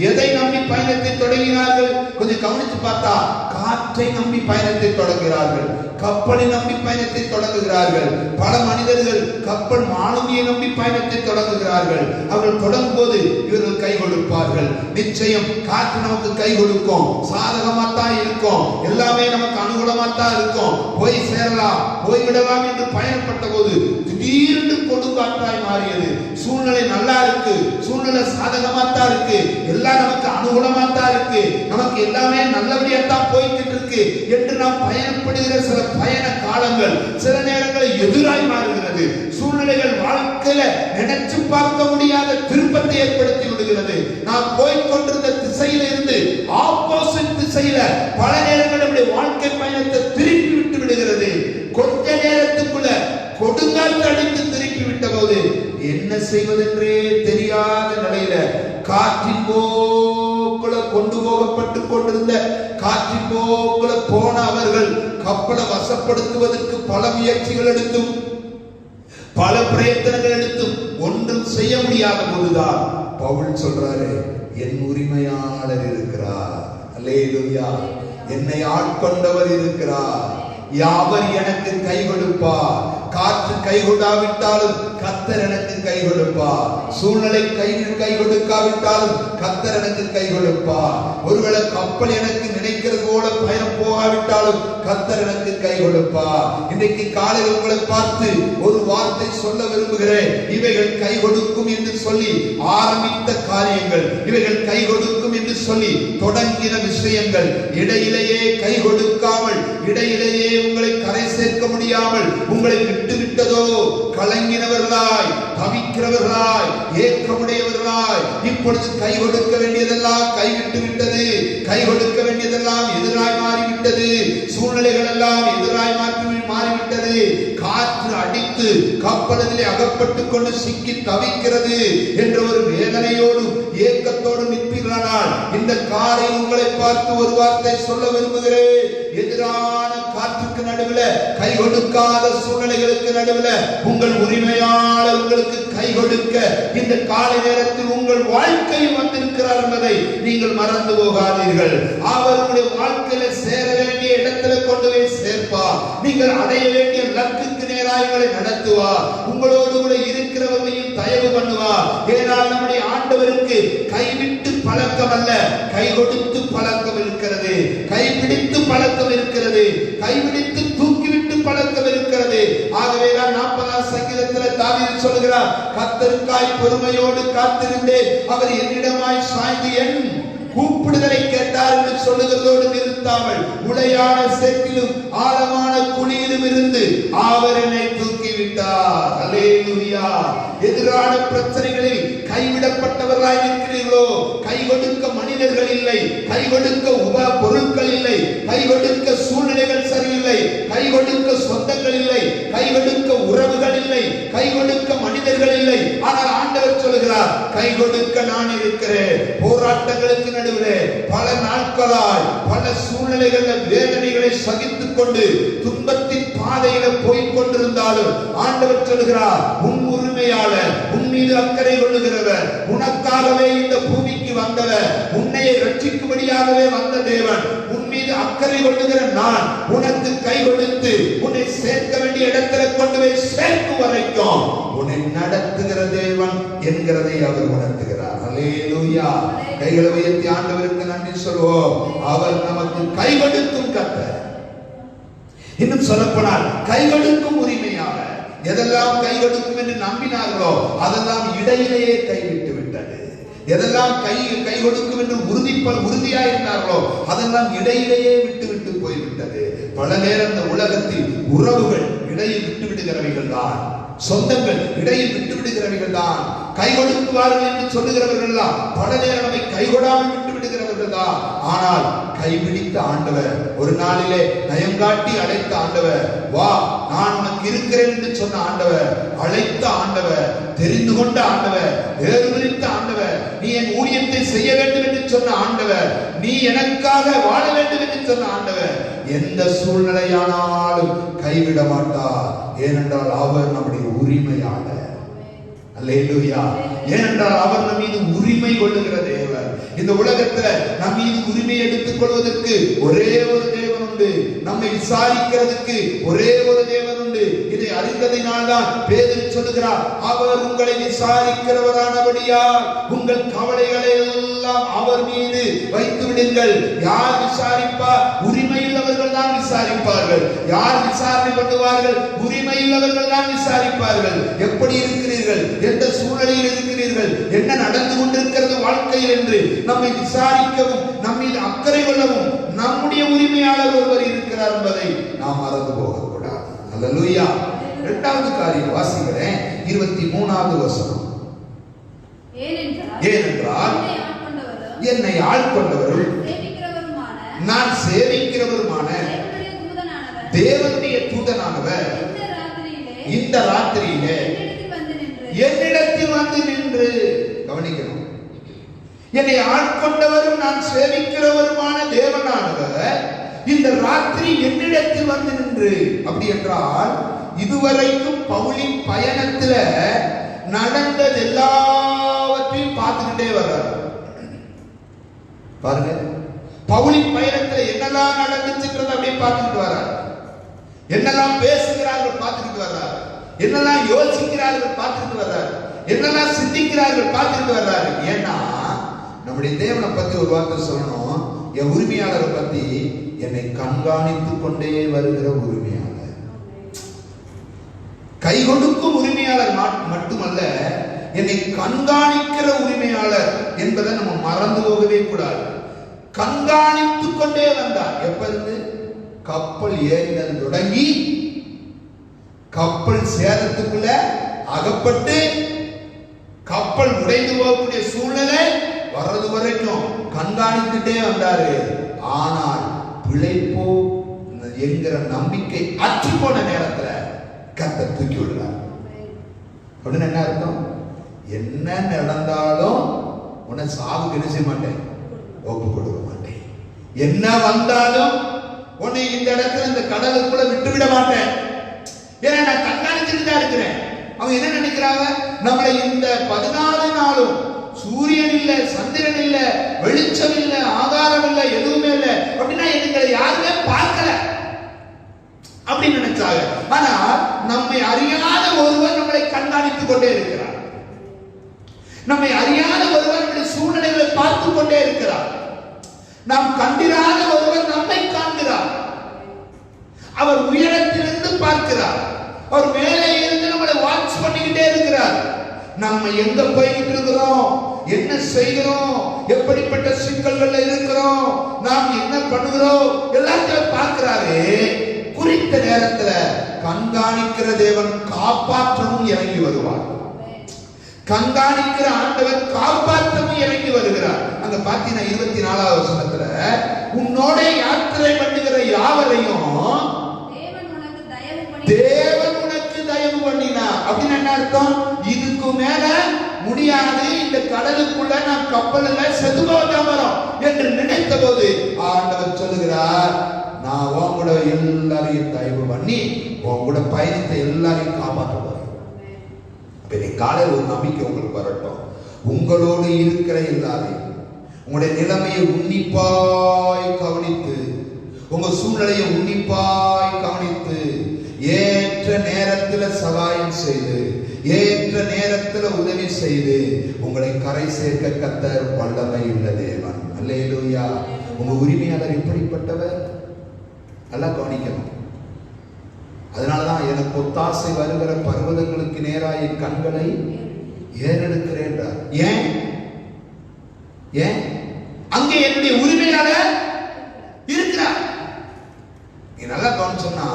எதை நம்பி பயணத்தை தொடங்கினார்கள்? கொஞ்சம் கவனித்து பார்த்தா காற்றை நம்பி பயணத்தை தொடங்குகிறார்கள், கப்பலை நம்பி பயணத்தை தொடங்குகிறார்கள். பல மனிதர்கள் கப்பல் மாலுமியை நம்பி பயணத்தை தொடங்குகிறார்கள். அவர்கள் தொடங்கும் போது இவர்கள் கை கொடுப்பார்கள். நிச்சயம் காற்று நமக்கு கை கொடுக்கும், சாதகமா தான் இருக்கும், எல்லாமே நமக்கு அனுகூலமா தான் இருக்கும், போய் சேரலாம், போய்விடலாம் என்று பயணப்பட்ட போது திடீரென்று கொடுங்காற்றாய் மாறியது. சூழ்நிலை நல்லா இருக்கு, சூழ்நிலை சாதகமா தான் இருக்கு, எல்லாம் நமக்கு அனுகூலமா தான் இருக்கு, நமக்கு எல்லாமே நல்லபடியா தான் போய்கிட்டு இருக்கு என்று நாம் பயணப்படுகிற சில பயண காலங்கள் சில நேரங்களில் எதிராய் மாறுகிறது. சூழ்நிலை சூழ்நிலைகள் வாழ்க்கையில நினைச்சு பார்க்க முடியாத திருப்பத்தை ஏற்படுத்தி விடுகிறது. நாம் போய்கொண்டிருந்த திசையில இருந்து ஆப்போசிட் திசையில பல நேரங்கள் நம்முடைய வாழ்க்கை பயணத்தை திருப்பி விட்டு விடுகிறது. கொஞ்ச நேரத்துக்குள்ள கொடுங்காற்று அடித்து திருப்பி விட்ட போது என்ன செய்வதென்றே தெரியாத நிலையில காற்றின் போக்குல கொண்டு போகப்பட்டு கொண்டிருந்த காற்றின் போக்குல போன அவர்கள் கப்பலை வசப்படுத்துவதற்கு பல முயற்சிகள் எடுத்தும் பல பிரயத்தனங்கள் எடுத்தும் ஒன்றும் செய்ய முடியாத போதுதான் பவுல் சொல்றாரு, என் உரிமையாளர் இருக்கிறார், அல்லேலூயா, என்னை ஆட்கொண்டவர் இருக்கிறார், யாவர் எனக்கு கை கொடுப்பார். காற்று கை கொடாவிட்டாலும் கர்த்தர் எனக்கு கை கொடுப்பார். சூழ்நிலை கை கொடுக்காவிட்டாலும் கர்த்தர் எனக்கு கை கொடுப்பார். ஒருவேளை கப்பல் எனக்கு நினைக்கிறது போல பயணம் போகாவிட்டாலும் கர்த்தர் எனக்கு கை கொடுப்பார். இன்றைக்கு காலையில் உங்களை பார்த்து ஒரு வார்த்தை சொல்ல விரும்புகிறேன். இவைகள் கை கொடுக்கும் என்று சொல்லி ஆரம்பித்த காரியங்கள், இவைகள் கை கொடுக்கும் என்று சொல்லி தொடங்கின விஷயங்கள் இடையிலேயே கை கொடுக்காமல், இடையிலேயே உங்களை கரை சேர்க்க முடியாமல் உங்களை விட்டுவிட்டதோ, கலங்கினவர்களாய், தவிக்கிறவர்களாய், ஏக்கமுடையவர்களாய், இப்பொழுது கை கொடுக்க வேண்டியதெல்லாம் கைவிட்டு விட்டது, கை கொடுக்க வேண்டியதெல்லாம் எதிராய் மாறிவிட்டது, சூழ்நிலைகள் எல்லாம் எதிராய் மாறிவிட்டது, காற்று அடித்து கப்பலிலே அகப்பட்டுக் கொண்டு சிக்கி தவிக்கிறது என்ற ஒரு வேதனையோடும் ஏக்கத்தோடும் நிற்பீர்களானால் இந்த காரை உங்களை பார்த்து ஒரு வார்த்தை சொல்ல விரும்புகிறேன். எதிரான காற்றுக்கு நடுவில், கை கொடுக்காத சூழ்நிலைகளுக்கு நடுவில் உங்கள் உரிமையாளர் உங்களுக்கு கை கொடுக்க இந்த காலை நேரத்தில் உங்கள் வாழ்க்கையில் வந்திருக்கிறார் என்பதை நீங்கள் மறந்து போகாதீர்கள். அவர் உங்களுடைய வாழ்க்கையில சேர வேண்டிய இடத்துல கொண்டு போய் சேர்ப்பார். நீங்கள் அடைய வேண்டிய லக்குக்கு நேராக நடத்துவார். உங்களோடு கூட இருக்கிறவர்களையும் தயவு பண்ணுவார். ஏனால் நம்முடைய ஆண்டவருக்கு கைவிட்டு பழக்கம் அல்ல, கை கொடுத்து பழக்கம் இருக்கிறது, கைப்பிடித்து பழக்கம் இருக்கிறது, கைவிடித்து தூக்கிவிட்டு பழக்கம் இருக்கிறது. ஆகவேதான் 40ஆம் சங்கீதத்தில் தாவீது சொல்கிறார், கர்த்தருக்காய் பொறுமையோடு காத்திருந்தேன், அவர் என்னிடமாய் சாய்ந்து என் கூப்பிடுதலை கேட்டார் என்று சொல்லுகிறதோடு நிறுத்தாமல் உளையான சேற்றிலும் ஆழமான குழியிலும் இருந்து அவர் என்னை தூக்கிவிட்டார். அல்லேலூயா. எதிரான பிரச்சனைகளில் கைவிடப்பட்டவர்களாய் இருக்கிறீர்களோ, கை கொடுக்க மனிதர்கள் இல்லை, கை கொடுக்க பொருட்கள் இல்லை, கை கொடுக்க சூழ்நிலைகள் சரியில்லை, கை கொடுக்க சொந்தங்கள் இல்லை, கை கொடுக்க உறவுகள் இல்லை, கை கொடுக்க மனிதர்கள் இல்லை. ஆனால் ஆண்டவர் சொல்கிறார், கை கொடுக்க நான் இருக்கிறேன். போராட்டங்களுக்கு நடுவிலே பல நாட்களாய் பல சூழ்நிலைகள் வேதனைகளை சகித்துக் கொண்டு துன்பத்தின் பாதையில போய்க் கொண்டிருந்தாலும் ஆண்டவர் சொல்கிறார், உன் உரிமையாளர், உன் மீது அக்கறை கொள்ளுகிறவர், உனக்காகவே இந்த பூமிக்கு வந்தவர், உன்னை ரட்சிக்கும்படியாகவே வந்த தேவன், உன் மீது அக்கறை கொள்ளுகிற நான் உனக்கு கை கொடுத்து உன்னை சேர்க்க வேண்டிய இடத்துல கொண்டு போய் சேர்க்கும் வரைக்கும் உன்னை நடத்துகிற தேவன் என்கிறதை அவர் உணர்த்துகிறார். அல்லேலூயா. கைகளை உயர்த்தி ஆண்டவருக்கு நன்றி சொல்வோம். அவர் நமக்கு கை கொடுக்கும் கர்த்தர். இன்னும் சொல்லப்போனால் கை கொடுக்கும் உரிமையாளர். எதெல்லாம் கை கொடுக்கும் என்று நம்பினார்களோ அதெல்லாம் இடையிலேயே கைவிட்டு விட்டது. எதெல்லாம் கை கொடுக்கும் என்று உறுதியாக இருந்தார்களோ அதெல்லாம் இடையிலேயே விட்டு போய்விட்டது. பல நேரம் இந்த உலகத்தில் உறவுகள் இடையில் விட்டு விடுகிறவைகள் தான், சொந்தங்கள் இடையில் விட்டு விடுகிறவைகள் தான், கை கொடுக்குவார்கள் என்று சொல்லுகிறவர்கள் தான் பல நேரம் நம்மை கை கொடாமல் விட்டு விடுகிறவர்கள் தான். ஆனால் கைபிடித்த ஆண்டவர், ஒரு நாளிலே நயங்காட்டி அழைத்த ஆண்டவர், வா நான் உனக்கு இருக்கிறேன் என்று சொன்ன ஆண்டவர், அழைத்த ஆண்டவர், தெரிந்து கொண்ட ஆண்டவர், வேறுபிரித்த ஆண்டவர், நீ என் ஊழியத்தை செய்ய வேண்டும் என்று சொன்ன ஆண்டவர், நீ எனக்காக வாழ வேண்டும் என்று சொன்ன ஆண்டவர் எந்த சூழ்நிலையானாலும் கைவிட மாட்டார். ஏனென்றால் அவர் நம்முடைய உரிமையாளர். அல்லேலூயா. ஏனென்றால் அவர் நம் மீது உரிமை கொள்ளுகிற தேவன். இந்த உலகத்துல நம் மீது உரிமை எடுத்துக் கொள்வதற்கு ஒரே ஒரு தேவன் உண்டு, நம்மை விசாரிக்கிறதுக்கு ஒரே ஒரு தேவன் உண்டு. இதை அறிந்ததினால் தான் பேதுரு சொல்லுகிறார், அவர் உங்களை விசாரிக்கிறவரானபடியால் உங்கள் கவலைகளை எல்லாம் அவர் மீது வைத்து விடுங்கள். யார் விசாரிப்பார்? உரிமையுள்ளவர்கள் தான் விசாரிப்பார்கள். யார் விசாரணை பண்ணுவார்கள்? உரிமையுள்ளவர்கள் தான் விசாரிப்பார்கள். எப்படி இருக்கிறீர்கள், எந்த சூழ்நிலையில் இருக்கிறீர்கள், என்ன நடந்து கொண்டிருக்கிறது வாழ்க்கையில் என்று நம்மை விசாரிக்கவும் நம் மீது அக்கறை கொள்ளவும் நம்முடைய உரிமையாளர் ஒருவர் இருக்கிறார் என்பதை நாம் மறந்து போகக்கூடாது. அல்லேலூயா. இரண்டாவது காரியம் வாசிக்கிறேன். 23வது வசனம். ஏனென்றால் என்னை ஆட்கொண்டவரும் நான் சேவிக்கிறவருமான தேவனுடைய தூதனானவர் இந்த ராத்திரியிலே என்னிடத்தில் வந்து நின்று, கவனிக்கணும், என்னை ஆட்கொண்டவரும் நான் சேவிக்கிறவருமான தேவனானவர் இந்த ராத்திரி என்னிடத்தில் வந்து நின்று. அப்படி என்றால் இதுவரைக்கும் பவுலின் பயணத்துல நடந்தது எல்லாவற்றையும் பார்த்துக்கிட்டே வர்றார். பாருங்க, பவுலின் பயணத்துல என்னெல்லாம் நடந்துச்சுன்றத அப்படியே பார்த்துக்கிட்டு வர்றார். என்னெல்லாம் பேசுகிறார்கள் பார்த்துக்கிட்டு வர்றார். என்னெல்லாம் யோசிக்கிறார்கள் பார்த்துக்கிட்டு வர்றார். என்னெல்லாம் சிந்திக்கிறார்கள் பார்த்துக்கிட்டு வர்றாரு. ஏன்னா நம்முடைய தேவனை பத்தி ஒரு வார்த்தை சொல்லணும். என் உரிமையாளரை பத்தி என்னை கண்காணித்துக் கொண்டே வருகிற உரிமையாளர், கை கொடுக்கும் உரிமையாளர் மட்டுமல்ல, என்னை கண்காணிக்கிற உரிமையாளர் என்பதை நம்ம மறந்து போகவே கூடாது. கண்காணித்துக் கொண்டே வந்தார். எப்ப இருந்து? கப்பல் ஏறினது தொடங்கி கப்பல் சேதத்துக்குள்ள அகப்பட்டு கப்பல் உடைந்து போகக்கூடிய சூழ்நிலை வர்றது வரைக்கும் கண்காணித்துட்டே வந்தாரு. ஆனால் பிழைப்போ என்கிற நம்பிக்கை அற்று போன நேரத்துல கர்த்தர் தூக்கி விடுறார். அப்படின்னு என்ன அர்த்தம்? என்ன நடந்தாலும் உன்னை சாவுக்கு என்ன செய்ய மாட்டேன், ஒப்பு கொடுக்க மாட்டேன். என்ன வந்தாலும் உன்னை இந்த இடத்துல இந்த கடலுக்குள்ள விட்டு விட மாட்டேன். ஏன்னா நான் கண்காணிச்சுட்டு தான் இருக்கிறேன். அவங்க என்ன நினைக்கிறாங்க? நம்மளை இந்த 14 நாளும் சூரியன் இல்ல, சந்திரன் இல்ல, வெளிச்சம் இல்ல, ஆகாரம் இல்ல, எதுவுமே இல்ல அப்படின்னா எங்களை யாருமே பார்க்கல அப்படின்னு நினைச்சாங்க. ஆனா நம்மை அறியாத ஒருவர் நம்மளை கண்காணித்துக் கொண்டே இருக்கிறார். நம்மை அறியாத ஒருவர் நம்முடைய சூழ்நிலைகளை பார்த்து கொண்டே இருக்கிறார். நாம் கண்டிராத ஒருவர் நம்மை காண்கிறார். அவர் உயரத்திலிருந்து பார்க்கிறார். அவர் மேலே இருந்து நம்மளை வாட்ச் பண்ணிக்கிட்டே இருக்கிறார். நம்ம எங்க போய்கிட்டு இருக்கிறோம், என்ன செய்கிறோம், எப்படிப்பட்ட சிக்கல்கள் இருக்கிறோம், நாம் என்ன பண்ணுகிறோம் எல்லாத்தையும் பார்க்கிறாரு. குறித்த நேரத்துல கண்காணிக்கிற தேவன் காப்பாற்றவும் இறங்கி வருவார். கண்காணிக்கிற ஆண்டவர் காப்பாற்றவும் இறங்கி வருகிறார். அங்க பாத்தீங்கன்னா 24வது வசனத்துல உன்னோட யாத்திரை பண்ணுகிற யாவரையும் தேவன் உனக்கு தயவு பண்ணினா. அப்படின்னு என்ன அர்த்தம்? இதுக்கு மேல முடியாது, இந்த கடலுக்குள்ள நான் கப்பல்ல செத்து போகாமறோம் என்று நினைத்த போது ஆண்டவர் சொல்லுகிறார், நான் உன் கூட எல்லாரையும் தயவு பண்ணி உன் கூட பயணித்த எல்லாரையும் காப்பாற்ற போறேன். காலையில் ஒரு நம்பிக்கை உங்களுக்கு வரட்டும். உங்களோடு இருக்கிற எல்லாரையும் உங்களுடைய நிலைமையை உன்னிப்பாய் கவனித்து, உங்க சூழ்நிலையை உன்னிப்பாய் கவனித்து, ஏற்ற நேரத்தில் சகாயம் செய்து, ஏற்ற நேரத்தில் உதவி செய்து உங்களை கரை சேர்க்க கர்த்தர் வல்லமை உள்ள தேவன். அல்லேலூயா. உங்க உரிமையாளர் எப்படிப்பட்டவர் நல்லா கவனிக்கணும். அதனாலதான் எனக்கு ஒத்தாசை வருகிற பர்வதங்களுக்கு நேராக என் கண்களை ஏறெடுக்கிறேன். ஏன்? ஏன்? அங்கே என்னுடைய உரிமையாளர் இருக்கிறார். நீ நல்லா கவனிச்சோம்னா,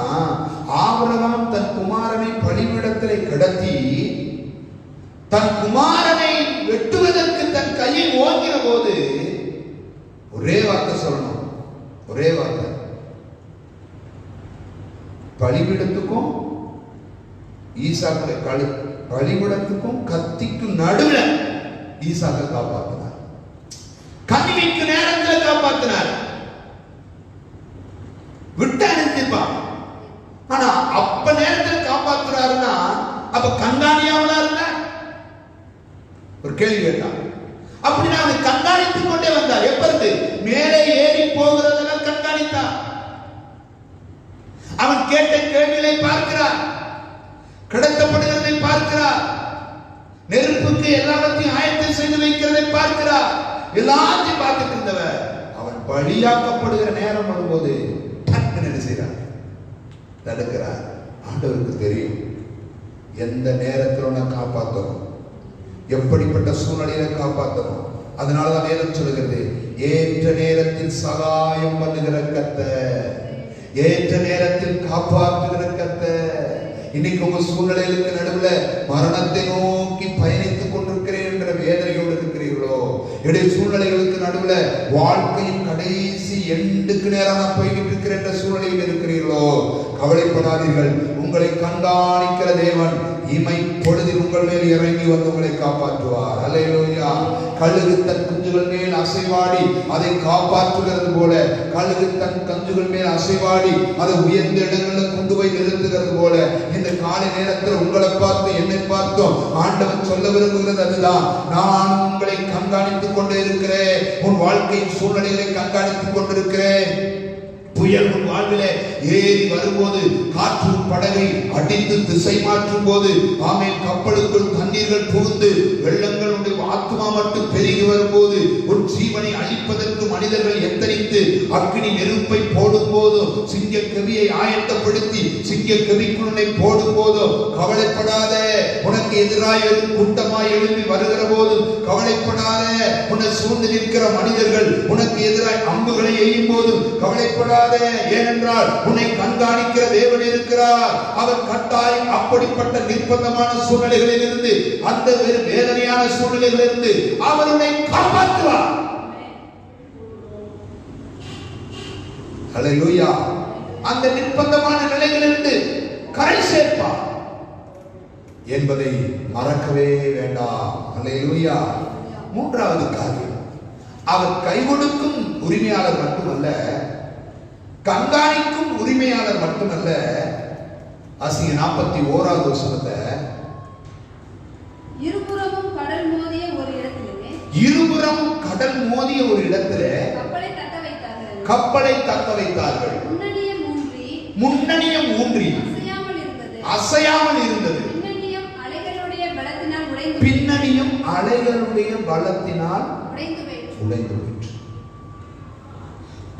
ஆபிரகாம் தன் குமாரனை பலிபீடத்திலே கிடத்தி தன் குமாரனை வெட்டுவதற்கு தன் கையை ஓங்கிற போது ஒரே வார்த்தை சொல்லணும், ஒரே வார்த்தை. பலிபீடத்துக்கும் ஈசாக்குடைய பலிபீடத்துக்கும் கத்திக்கும் நடுவில் ஈசாக்கை காப்பாற்றினார். கனிவிக்கு நேரத்தில் காப்பாற்றினார். விட்டு அனுப்பிப்பான். ஆனா அப்ப நேரத்தில் காப்பாற்றுறாருன்னா அப்ப கண்காணியாமலா இருந்தா ஒரு கேள்வி கேட்டான். அப்படின்னா அவன் கண்காணித்துக் கொண்டே வந்தார். எப்ப இருந்து? மேலே ஏறி போகிறதெல்லாம் கண்காணித்தான். அவன் கேட்ட கேள்விகளை பார்க்கிறார், கடத்தப்படுகிறதை பார்க்கிறார், நெருப்புக்கு எல்லாவற்றையும் ஆயத்தம் செய்து வைக்கிறதை பார்க்கிறார். எல்லாத்தையும் பார்த்துட்டு இருந்தவர் அவன் பலியாக்கப்படுகிற நேரம் வரும்போது என்ன செய்யறார்? தடுக்கிறார். ஆண்டவருக்கு தெரியும் எந்த நேரத்தில் நான் காப்பாற்றணும், எப்படிப்பட்ட சூழ்நிலையில காப்பாற்றணும். அதனாலதான் வேதம் சொல்லுகிறது, ஏற்ற நேரத்தில் சகாயம் பண்ணுகிற கர்த்தர், ஏற்ற நேரத்தில் காப்பாற்றுகிற கர்த்தர், இன்னைக்கு உங்க சூழ்நிலைகளுக்கு நடுவுல மரணத்தை நோக்கி பயணித்துக் கொண்டிருக்கிறேன் என்ற வேதனையோடு இருக்கிறீர்களோ, இடைய சூழ்நிலைகளுக்கு நடுவுல வாழ்க்கையின் கடைசி எண்டுக்கு நேராக போய்கிட்டு இருக்கிற என்ற சூழ்நிலையில் இருக்கிறீர்களோ, கவலைப்படாதீர்கள். உங்களை கண்காணிக்கிற தேவன் இமை பொழுதில் உங்கள் மேல் இறங்கி வந்து உங்களை காப்பாற்றுவார். அல்லேலூயா. கழுகு தன் குஞ்சுகள் மேல் அசைவாடி அதை காப்பாற்றுகிறது போல, கழுகு தன் குஞ்சுகள் மேல் அசைவாடி அதை உயர்ந்த இடங்களில் கொண்டு போய் நிறுத்துகிறது போல, இந்த காலை நேரத்தில் உங்களை பார்த்து என்னை பார்த்தோம் ஆண்டவன் சொல்ல விரும்புகிறது அதுதான். நான் உங்களை கண்காணித்துக் கொண்டே இருக்கிறேன். உன் வாழ்க்கையின் சூழ்நிலைகளை கண்காணித்துக் கொண்டிருக்கிறேன். புயல் உன் வாழ்விலே ஏறி வரும்போது, காற்று படகை அடித்து திசை மாற்றும் போது, ஆமென், கப்பலுக்குள் தண்ணீர்கள் புகுந்து வெள்ளங்கள் உடைய ஆத்துமா மட்டும் பெருகி வரும்போது, உன் ஜீவனை அழிப்பதற்கு மனிதர்கள் எத்தனித்து அக்னி நெருப்பை போடும் போதோ, சிங்க கவியை ஆயத்தப்படுத்தி சிங்க கவிக்குள்ளனை போடும் போதோ கவலைப்படாத. உனக்கு எதிராக கூட்டமாய் எழுப்பி வருகிற போது கவலைப்படாத. உன்னை சூழ்ந்து நிற்கிற மனிதர்கள் உனக்கு எதிராக அம்புகளை எய்யும் போது கவலைப்படாத. ஏனென்றால் உன்னை கண்காணிக்கிற தேவன் இருக்கிறார். அவர் கட்டாயம் அப்படிப்பட்ட நிர்பந்தமான சூழ்நிலைகளில் இருந்து, அந்த வேதனையான சூழ்நிலைகளில் இருந்து அவர் உன்னை காப்பாற்றுவார். ஹல்லேலூயா. அந்த நிர்பந்தமான நிலைகளிலிருந்து கரை சேர்ப்பார் என்பதை மறக்கவே வேண்டாம். ஹல்லேலூயா. மூன்றாவது காரியம், அவர் கை கொடுக்கும் உரிமையாளர் மட்டுமல்ல, கண்காணிக்கும் உரிமையாளர் மட்டுமல்ல. ஆசிய 41வது வசனத்தை, இருபுறமும் கடல் மோதிய ஒரு இடத்திலே, இருபுறமும் கடல் மோதிய ஒரு இடத்திலே கப்பலை தக்க வைத்தார்கள். முன்னணியம் ஊன்றி அசையாமல் இருந்தது. பின்னணியும் அலைகளுடைய பலத்தினால் உடைந்து போயிற்று.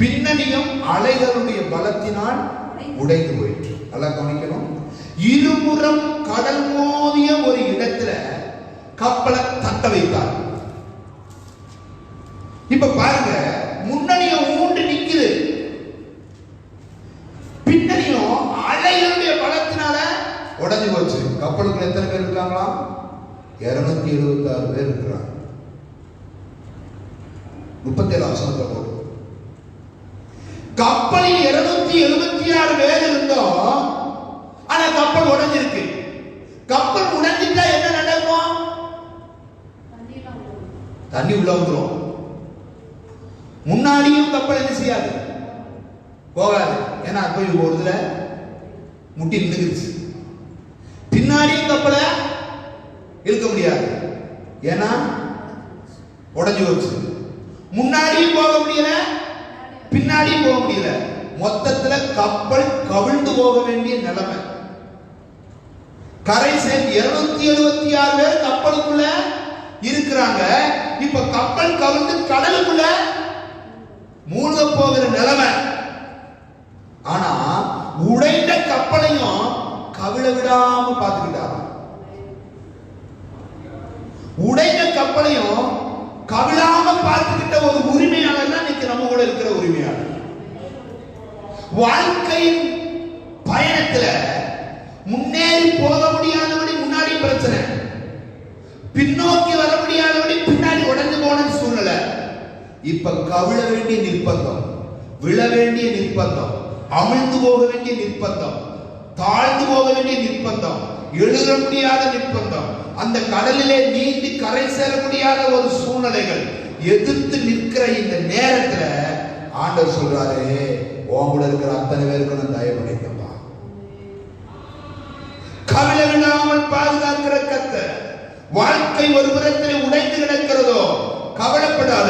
பின்னணியும் அலைகளுடைய பலத்தினால் உடைந்து போயிற்று. நல்லா கவனிக்கணும். இருபுறம் கடல் மோதிய ஒரு இடத்துல கப்பலை தக்க வைத்தார். இப்ப பாருங்க, முன்னணியும் ஊன்றி நிக்குது, பின்னணியும் அலைகளுடைய பலத்தினால உடைஞ்சு போச்சு. கப்பலுக்குள்ள எத்தனை பேர் இருக்காங்களா? 276 பேர் இருக்கிறாங்க. 37 வசனத்துல போடு. கப்பலில் 276 பேர் இருந்தோம். ஆனா கப்பல் உடைஞ்சிருக்கு. கப்பல் உடைஞ்சிட்டா என்ன நடக்கும்? தண்ணி உள்ள வந்துரும். முன்னாடியும் கப்பல் என்ன செய்யாது, போகாது. ஏன்னா போய் போறதுல முட்டி நின்றுச்சு. பின்னாடியும் கப்பலை இழுக்க முடியாது, ஏன்னா உடைஞ்சு போச்சு. முன்னாடியும் போக முடியல, பின்னாடியும் போக முடியல. மொத்தத்துல கப்பல் கவிழ்ந்து போக வேண்டிய நிலைமை. கரை சேர்ந்து 276 பேர் கப்பலுக்குள்ள இருக்கிறாங்க. இப்ப கப்பல் கவிழ்ந்து கடலுக்குள்ள மூழ்க போகிற நிலைமை. ஆனா உடைந்த கப்பலையும் கவிழ விடாம பார்த்துக்கிட்டாங்க. உடைந்த கப்பலையும் கவிழாம பார்த்துக்கிட்ட ஒரு உரிமையாளர் தான் இன்னைக்கு நம்ம கூட இருக்கிற உரிமையாளர். வாழ்க்கையின் பயணத்துல முன்னேறி போக முடியாதபடி முன்னாடி பிரச்சனை, பின்னோக்கி வர முடியாதபடி பின்னாடி உடைஞ்சு போன சூழ்நிலை. இப்ப கவிழ வேண்டிய நிர்பந்தம், விழ வேண்டிய நிர்பந்தம், அமிழ்ந்து போக வேண்டிய நிர்பந்தம், தாழ்ந்து போக வேண்டிய நிர்பந்தம், எழுத முடியாத நிர்பந்தம், அந்த கடலிலே நீந்தி கரை சேர முடியாத ஒரு சூழ்நிலைகள் எதிர்த்து நிற்கிற இந்த நேரத்துல ஆண்டவர் சொல்றாரு, உன் கூட இருக்கிற அத்தனை பேருக்கு நான் தயவு பண்ணிக்கப்பா. கவிழ விடாமல் பாதுகாக்கிற கர்த்தர். வாழ்க்கை ஒரு புறத்தில் உடைந்து கிடக்கிறதோ கவலைப்படாத.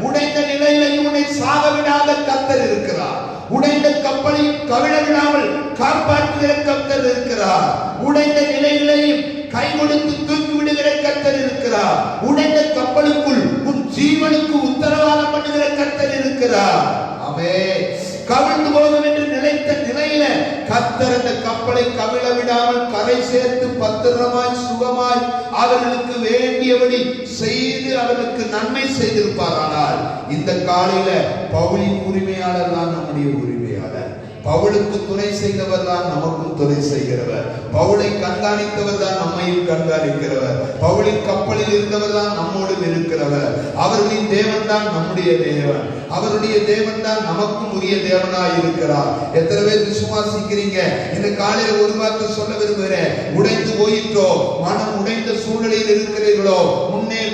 உடைந்த நிலையில உன்னை சாக விடாத கர்த்தர் இருக்கிறார். உடைந்த கப்பலை கவிழ விடாமல் காப்பாற்றுகிற கர்த்தர் இருக்கிறார். உடைந்த நிலையிலையும் கை கொடுத்து தூக்கி விடுகிற கர்த்தர் இருக்கிறார். உடைந்த கப்பலுக்குள் உன் ஜீவனுக்கு உத்தரவாதம் பண்ணுகிற கர்த்தர் இருக்கிறார். ஆமென். கவிழ்ந்து போகும் என்று நிலைத்த நிலையில கர்த்தர் அந்த கப்பலை கவிழ விடாமல் கரை சேர்த்து பத்திரமாய் சுகமாய் அவர்களுக்கு வேண்டியபடி செய்து அவர்களுக்கு நன்மை செய்திருப்பார். ஆனால் இந்த காலையில பவுலின் உரிமையாளர் தான் நம்முடைய உரிமையாளர். பவுலுக்கு துணை செய்தவர் தான் நமக்கும் துணை செய்கிறவர். பவுலை கண்காணித்தவர் தான் நம்மையும் கண்காணிக்கிறவர். பவுலின் கப்பலில் இருந்தவர் தான் நம்மோடு இருக்கிறவர். அவர்களின் தேவன் தான் நம்முடைய தேவன். அவருடைய தேவன் தான் நமக்கும் உரிய தேவனாய் இருக்கிறார். எத்தனை பேர் விசுவாசிக்கிறீங்க? இந்த காலையில ஒரு வார்த்தை சொல்ல விரும்புகிறேன். உடைந்து போயிட்டோ, மனம் உடைந்த சூழ்நிலையில் இருக்கிறீர்களோ, முன்னேறி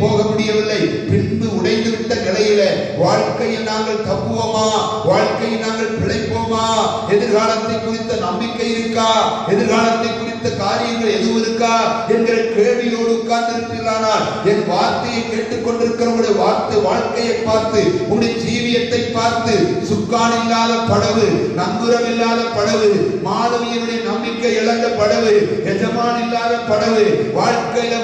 போக முடியவில்லை, பின்பு உடைந்து விட்ட நிலையில வாழ்க்கையில் நாங்கள் தப்புவோமா? வாழ்க்கையில் நாங்கள் பிழைப்போமா? எதிர்காலத்தை குறித்த நம்பிக்கை இருக்கா? எதிர்காலத்தை குறித்த காரியங்கள் எதுவும் இருக்கா என்கிற கேள்வியோடு உட்கார்ந்து இருப்பீர்களானால், என் வார்த்தையை கேட்டுக்கொண்டிருக்கிற உங்களுடைய வாழ்க்கையை பார்த்து, உங்களுடைய ஜீவியத்தை பார்த்து, சுக்கான் இல்லாத படகு, நங்குரம் இல்லாத படகு, மாணவியனுடைய நம்பிக்கை இழந்த படகு, எஜமான் இல்லாத படகு, வாழ்க்கையில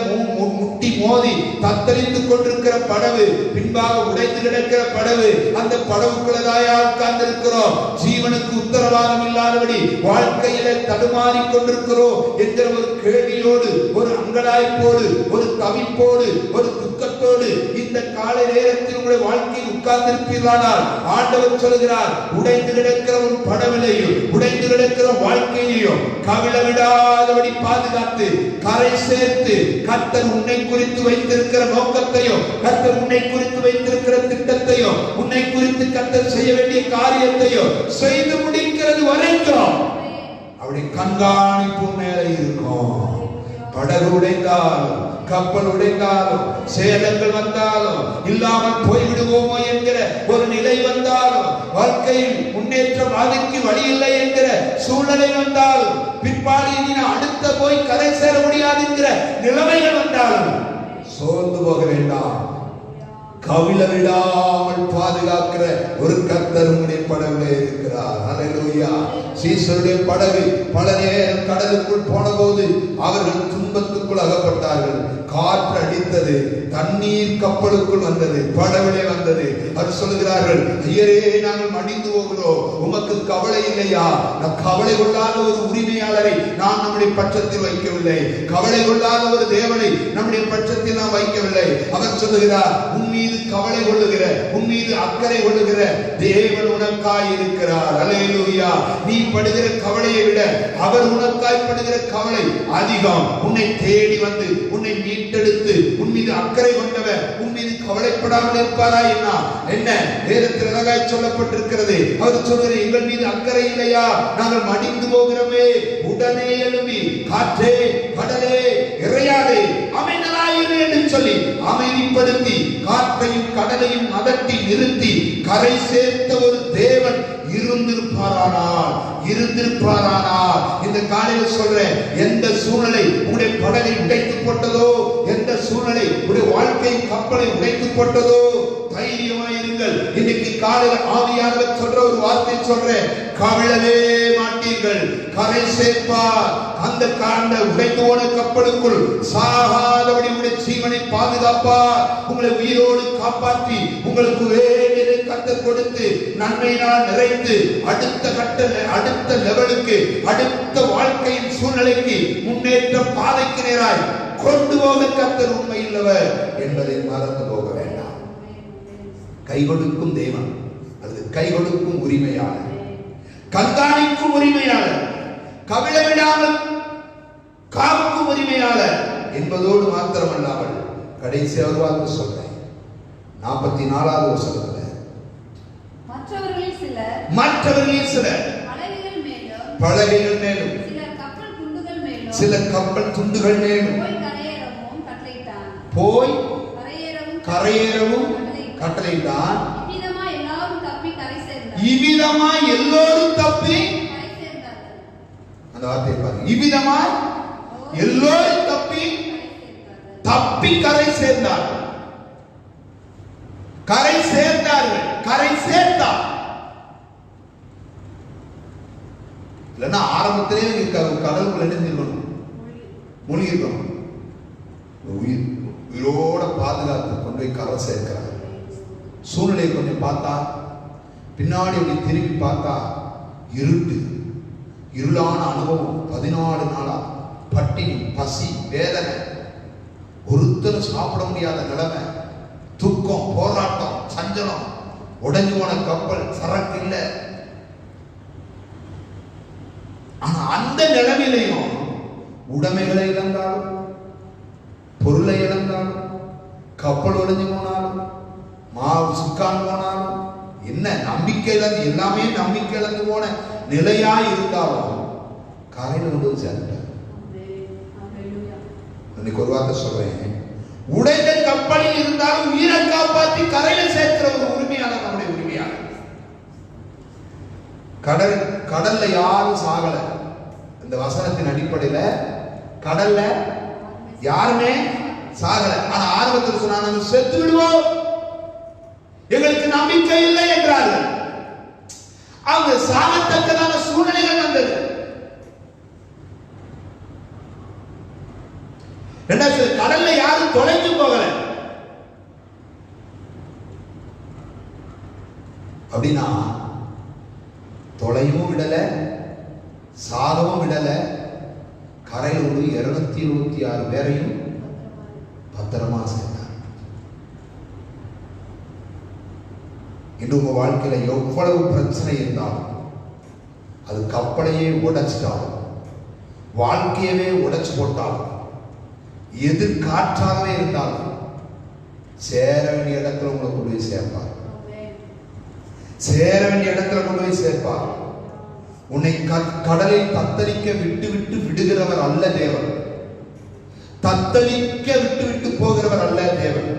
முட்டி மோதி தத்தளித்துக் கொண்டிருக்கிற படகு, பின்பாக உடைந்து கிடக்கிற படகு, அந்த படகுக்குள்ளதாயா உட்கார்ந்து இருக்கிறோம். ஜீவனுக்கு உத்தரவாதம் இல்லாதபடி வாழ்க்கையில தடுமாறி கொண்டிருக்கிறோம் என்கிற ஒரு கேள்வியோடு, ஒரு அங்கலாய்ப்போடு, ஒரு தவிப்போடு, ஒரு துக்கத்தோடு இந்த காலை நேரத்தில் உங்களுடைய வாழ்க்கையில் உட்கார்ந்து இருப்பீர்களானால், ஆண்டவர் சொல்கிறார், உடைந்து கிடக்கிற ஒரு படவிலையும் உடைந்து கிடக்கிற வாழ்க்கையையும் கவிழ விடாதபடி பாதுகாத்து கரை சேர்த்து, கர்த்தர் உன்னை குறித்து வைத்திருக்கிற நோக்கத்தையும், கர்த்தர் உன்னை குறித்து வைத்திருக்கிற திட்டத்தையும், உன்னை குறித்து கர்த்தர் செய்ய வேண்டிய காரியத்தையும் செய்து முடிக்கிறது வரைக்கும் அவருடைய கண்காணிப்பு மேலே இருக்கும். படகு உடைந்தாலும், கப்பல் உடைந்தாலும், சேதங்கள் வந்தாலும், இல்லாமல் போய்விடுவோமோ என்கிற ஒரு நிலை வந்தாலும், வாழ்க்கையில் முன்னேற்றம் அதுக்கு வழி இல்லை என்கிற சூழ்நிலை வந்தாலும், பிற்பாடு அடுத்த போய் கரை சேர முடியாது என்கிற நிலைமைகள் வந்தாலும் சோர்ந்து போக வேண்டாம். கவிழ விடாமல் பாதுகாக்கிற ஒரு கர்த்தர் உங்களுடைய படகுல இருக்கிறார். அல்லேலூயா. சீசருடைய படகு பல நேரம் கடலுக்குள் போன போது அவர்கள் துன்பத்துக்குள் அகப்பட்டார்கள். காற்று அடித்தது, தண்ணீர் கப்பலுக்குள் வந்தது, படகுலே வந்தது. அவர் சொல்லுகிறார்கள், ஐயரே, நாங்கள் மடிந்து போகிறோம், உமக்கு கவலை இல்லையா? கவலை கொள்ளாத ஒரு உரிமையாளரை நாம் நம்முடைய பட்சத்தில் வைக்கவில்லை. கவலை கொள்ளாத ஒரு தேவனை நம்முடைய பட்சத்தில் நாம் வைக்கவில்லை. அவர் சொல்லுகிறார், உன் மீது கவலை கொள்ளுகிற, உன் மீது அக்கறை கொள்ளுகிற தேவன் உனக்காய் இருக்கிறார். அல்லேலூயா. நீ படுகிற கவலையை விட அவர் உனக்காய் படுகிற கவலை அதிகம். உன்னை தேடி வந்து உன்னை மீட்டெடுத்து உன் மீது அக்கறை கொண்டவர் உன் மீது கவலைப்படாமல் இருப்பாரா? என்ன வேதத்தில் அழகாய் சொல்லப்பட்டிருக்கிறது. அவர் சொல்கிறார், எங்கள் மீது அக்கறை இல்லையா? நாங்கள் மடிந்து போகிறோமே. உடனே எழும்பி, காற்றே, கடலே, இறையாதே, அமைதலாயிரு என்று சொல்லி அமைதிப்படுத்தி, காற்றையும் கடலையும் அதட்டி நிறுத்தி கரை சேர்த்த ஒரு தேவன் இருந்திருப்பாரானால் இந்த காலையில் சொல்றேன், எந்த சூழ்நிலை உங்களுடைய படகை உடைத்து போட்டதோ, எந்த சூழ்நிலை உங்களுடைய வாழ்க்கை கப்பலை உடைத்து போட்டதோ, தைரியமாயிருங்கள். இன்னைக்கு காலையில் ஆவியானவர் சொல்ற ஒரு வார்த்தை சொல்றேன், கவிழவே மாட்டீர்கள், கரை சேர்ப்பார். அந்த உடைந்து போன கப்பலுக்குள் சாகாதபடி உங்களுடைய ஜீவனை பாதுகாப்பார். உங்களை உயிரோடு காப்பாற்றி உங்களுக்கு வேண்டியதை கர்த்தர் கொடுத்து நன்மையினால் நிறைந்து அடுத்த லெவலுக்கு, அடுத்த வாழ்க்கையின் சூழ்நிலைக்கு, முன்னேற்ற பாதைக்கு நேராய் கொண்டு போக கர்த்தர் உண்மையுள்ளவர் என்பதை மறந்து போக வேண்டாம். கை கொடுக்கும் தேவன், அல்லது கை கொடுக்கும் உரிமையாளர், கண்காணிக்கும் உரிமையாளர், கவிழ விடாமல் காக்கும் உரிமையாளர் என்பதோடு மாத்திரமல்லாமல் கடைசி ஒரு வார்த்தை சொல்றேன், 44வது வசனத்துல, மற்றவர்களில் சிலர் பலகைகள் மேலும் சில கப்பல் துண்டுகள் மேலும் போய் கரையேறவும் கட்டளையிட்டான். இவ்விதமாய் எல்லோரும் தப்பி, அந்த வார்த்தையை பாருங்க, இவ்விதமாய் எல்லோரும் தப்பி கரை சேர்ந்தார்கள். கரை சேர்ந்தார்கள், கரை சேர்த்தார். இல்லைன்னா ஆரம்பத்திலே கடலுக்குள்ள நினைஞ்சிருக்கணும், மூழ்கிருக்கணும். உயிரோட பாதுகாத்து கொண்டு போய் கரை சேர்க்கிறார். சூழ்நிலை கொஞ்சம் பார்த்தா, பின்னாடி அப்படி திரும்பி பார்த்தா இருட்டு, இருளான அனுபவம். 14 நாளா பட்டினி, பசி, வேதனை, ஒருத்தரும் சாப்பிட முடியாத நிலைமை, துக்கம், போராட்டம், சஞ்சலம், உடைஞ்சு போன கப்பல், சரக்கு இல்லை. ஆனா அந்த நிலைமையிலையும் உடைமைகளை இழந்தாலும், பொருளை இழந்தாலும், கப்பல் உடைஞ்சு போனாலும், மாவு சுக்கான் போனாலும், என்ன நம்பிக்கை இழந்து, எல்லாமே நம்பிக்கை இழந்து போன நிலையா இருந்தாலும் கரையில கொண்டு வந்து சேர்ந்தார். இன்னைக்கு ஒரு வார்த்தை சொல்றேன், உடைந்த கப்பலில் இருந்தாலும் உயிரை காப்பாற்றி கரையில சேர்க்கிற ஒரு உரிமையாளர் நம்முடைய உரிமையாளர். கடல்ல யாரும் சாகல. இந்த வசனத்தின் அடிப்படையில கடல்ல யாருமே சாகல. ஆனா ஆர்வத்தில் சொன்னாங்க, செத்து விடுவோம், எங்களுக்கு நம்பிக்கை இல்லை என்றார்கள். அவங்க சாகத்தக்கதான சூழ்நிலைகள் வந்தது. கடல்ல யாரும் தொலைஞ்சு போகல. அப்படின்னா தொலைவும் விடல, சாகவும் விடல. கரையில் ஒரு 226 பேரையும் பத்திரமா சேர்ந்தார். இன்று உங்க வாழ்க்கையில எவ்வளவு பிரச்சனை இருந்தாலும், அது கப்பலையே உடைச்சிட்டாலும், வாழ்க்கையவே உடைச்சு போட்டாலும், எது காற்றாகவே இருந்தாலும் சேர வேண்டிய இடத்துல உங்களை கொண்டு போய் சேர்ப்பார். சேர வேண்டிய இடத்துல கொண்டு போய் சேர்ப்பார். உன்னை கடலில் தத்தளிக்க விட்டு விட்டு விடுகிறவர் அல்ல தேவன். தத்தளிக்க விட்டு விட்டு போகிறவர் அல்ல தேவன்.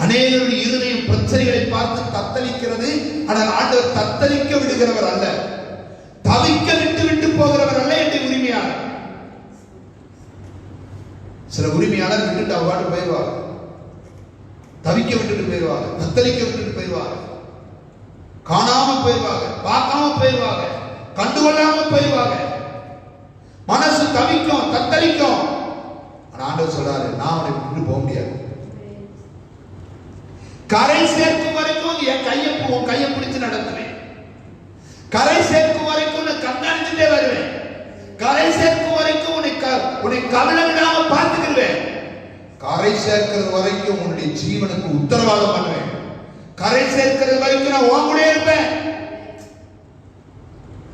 அநேகருடைய இருதயம் பிரச்சனைகளை பார்த்து தத்தளிக்கிறது. ஆனால் ஆண்டவர் தத்தளிக்க விடுகிறவர் அல்ல, தவிக்க விட்டு விட்டு போகிறவர் அல்ல. என்னுடைய உரிமையாளர். சில உரிமையாளர் விட்டுட்டு அவ்வாறு போயிடுவாங்க, தவிக்க விட்டுட்டு போயிடுவாங்க, தத்தளிக்க விட்டுட்டு போயிடுவாங்க, காணாம போயிடுவாங்க, பார்க்காம போயிடுவாங்க, கண்டுகொள்ளாம போயிடுவாங்க. மனசு தவிக்கும், தத்தளிக்கும். ஆனா ஆண்டவர் சொல்றாரு, நான் அவனை விட்டு போக முடியாது. கரை சேர்க்கும் வரைக்கும் என் கையை பிடிச்சு நடத்துவேன். கரை சேர்க்கும் வரைக்கும் நான் கண்காணிச்சுட்டே வருவேன். கரை சேர்க்கும் வரைக்கும் உன்னை கவலை விடாம பார்த்துக்கிடுவேன். கரை சேர்க்கிறது வரைக்கும் உன்னுடைய ஜீவனுக்கு உத்தரவாதம் பண்ணுவேன். கரை சேர்க்கிறது வரைக்கும் நான் உன் கூட இருப்பேன்.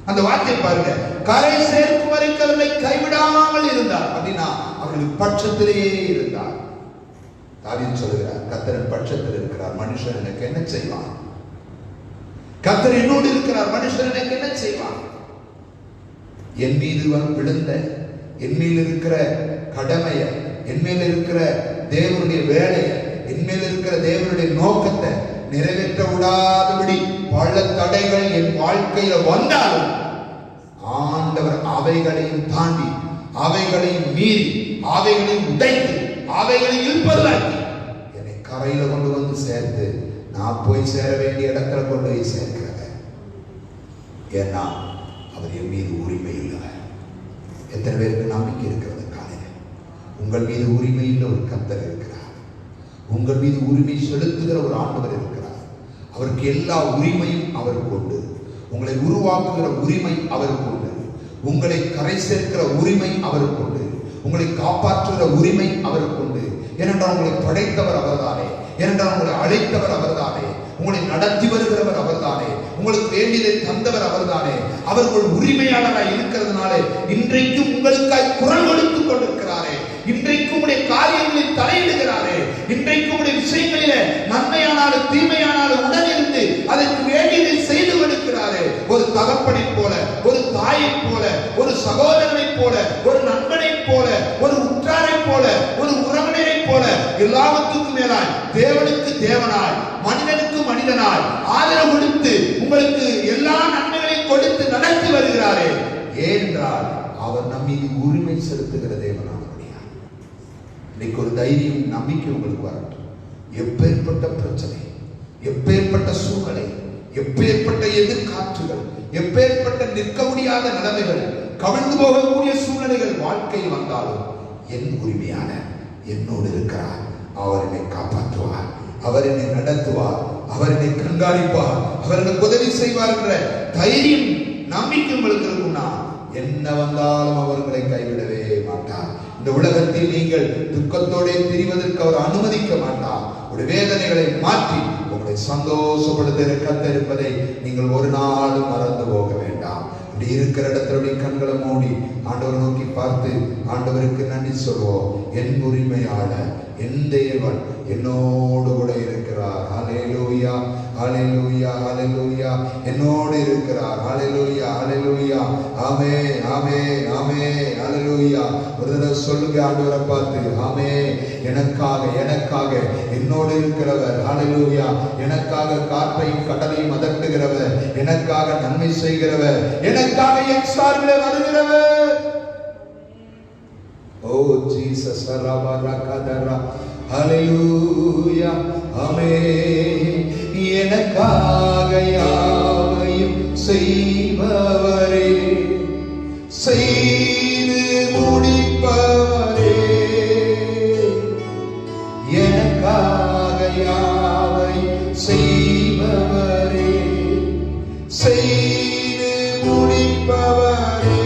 அந்த வார்த்தை பாருங்க, கரை சேர்க்கும் வரைக்கும் அவர்களை கைவிடாமல் இருந்தார். அப்படின்னா அவர்கள் பட்சத்திலேயே இருந்தார். தாவீது சொல்கிறார், கர்த்தர் பட்சத்தில் இருக்கிறார், மனுஷன் எனக்கு என்ன செய்வான்? கர்த்தர் என்னோடு இருக்கிறார், மனுஷன் எனக்கு என்ன செய்வான்? என் மீது விழுந்த, என் மேல் இருக்கிற கடமையை, என் மேல் இருக்கிற தேவனுடைய வேலையை, என் மேல் இருக்கிற தேவனுடைய நோக்கத்தை நிறைவேற்ற விடாதபடி பல தடைகள் என் வாழ்க்கையில வந்தாலும் ஆண்டவர் அவைகளையும் தாண்டி, அவைகளையும் மீறி, அவைகளையும் உடைத்து, அவைகளை இழுப்பதாக்கி என்னை கரையில கொண்டு வந்து சேர்த்து நான் போய் சேர வேண்டிய இடத்துல கொண்டு போய் சேர்க்கிறேன். ஏன்னா அவர் என் மீது உரிமை இல்லவர். எத்தனை பேருக்கு நம்பிக்கை இருக்கிறது? காலையில் உங்கள் மீது உரிமை இல்லை ஒரு கர்த்தர் இருக்கிறார். உங்கள் மீது உரிமை செலுத்துகிற ஒரு ஆண்டவர் இருக்கிறார். அவருக்கு எல்லா உரிமையும் அவருக்கு உண்டு. உங்களை உருவாக்குகிற உரிமை அவருக்கு உண்டு. உங்களை கரை சேர்க்கிற உரிமை அவருக்கு உண்டு. உங்களை காப்பாற்றுகிற உரிமை அவருக்கு உண்டு. ஏனென்றால் உங்களை படைத்தவர் அவர்தானே. ஏனென்றால் உங்களை அழைத்தவர் அவர்தானே. உங்களை நடத்தி வருகிறவர் அவர்தானே. உங்களுக்கு வேண்டியதை தந்தவர் அவர்தானே. அவர்கள் உரிமையாளராக இருக்கிறதுனாலே இன்றைக்கும் உங்களுக்காய் குரல் கொடுத்துக் கொண்டிருக்கிறாரே. இன்றைக்கும் உடைய காரியங்களில் தலையிடுகிறாரே. இன்றைக்கும் உடைய விஷயங்களில நன்மையானாலும் தீமையானாலும் உடனிருந்து அதற்கு வேண்டியதை செய்து கொடுக்கிறாரே. ஒரு தகப்பனை போல, ஒரு தாயை போல, ஒரு சகோதரனை போல, ஒரு நண்பனை போல, ஒரு உற்றாரை போல, ஒரு உறவினரை போல, எல்லாவற்றுக்கும் மேலாய் தேவனுக்கு தேவனாய், மனிதனுக்கு மனிதனாய் ஆதரவு கொடுத்து உங்களுக்கு எல்லா நன்மைகளையும் கொடுத்து நடத்தி வருகிறாரே. ஏனென்றால் அவர் நம் மீது உரிமை செலுத்துகிற தேவனானபடியா. இன்னைக்கு ஒரு தைரியம், நம்பிக்கை உங்களுக்கு வரட்டும். எப்பேற்பட்ட பிரச்சனை, எப்பேற்பட்ட சூழ்நிலை, எப்பேற்பட்ட எதிர்காற்றுகள், எப்பேற்பட்ட நிற்க முடியாத நிலைமைகள், கவிழ்ந்து போகக்கூடிய சூழ்நிலைகள் வாழ்க்கையில் வந்தாலும் என் உரிமையான என்னோடு இருக்கிறார். அவர் என்னை காப்பாற்றுவார், அவர் என்னை நடத்துவார், அவர் என்னை கண்காணிப்பார், அவர் எனக்கு உதவி செய்வார் என்ற தைரியம், நம்பிக்கை உங்களுக்கு இருக்கும்னா என்ன வந்தாலும் அவர்களை கைவிடவே மாட்டார். இந்த உலகத்தில் நீங்கள் துக்கத்தோட திரிவதற்கு அவர் அனுமதிக்க மாட்டார். ஒரு வேதனைகளை மாற்றி உங்களை சந்தோஷப்படுத்த கத்திருப்பதை நீங்கள் ஒரு நாளும் மறந்து போக வேண்டாம். அப்படி இருக்கிற இடத்துல கண்களை மூடி ஆண்டவரை நோக்கி பார்த்து ஆண்டவருக்கு நன்றி சொல்வோம். என் உரிமையாளர், என் தேவன் என்னோடு கூட இருக்கிறார். ஹல்லேலூயா, ஹல்லேலூயா, ஹல்லேலூயா. என்னோடு இருக்கிறார். ஹல்லேலூயா, ஹல்லேலூயா. ஆமென், ஆமென், ஆமென். ஹல்லேலூயா. ஒரு தடவை சொல்லுங்க ஆண்டவரை பார்த்து, ஆமென். எனக்காக என்னோடு இருக்கிறவர். ஹல்லேலூயா. எனக்காக காற்றையும் கடலையும் அதட்டுகிறவர், எனக்காக நன்மை செய்கிறவர், எனக்காக என் சார்பில் வருகிறவர். ஓ ஜீசஸ், ரபரகதரா. ஹல்லேலூயா, ஆமென். எனக்காக யாவையும் செய்பவரே, செய்து முடிப்பவரே, எனக்காக யாவையும் செய்பவரே, செய்து முடிப்பவரே.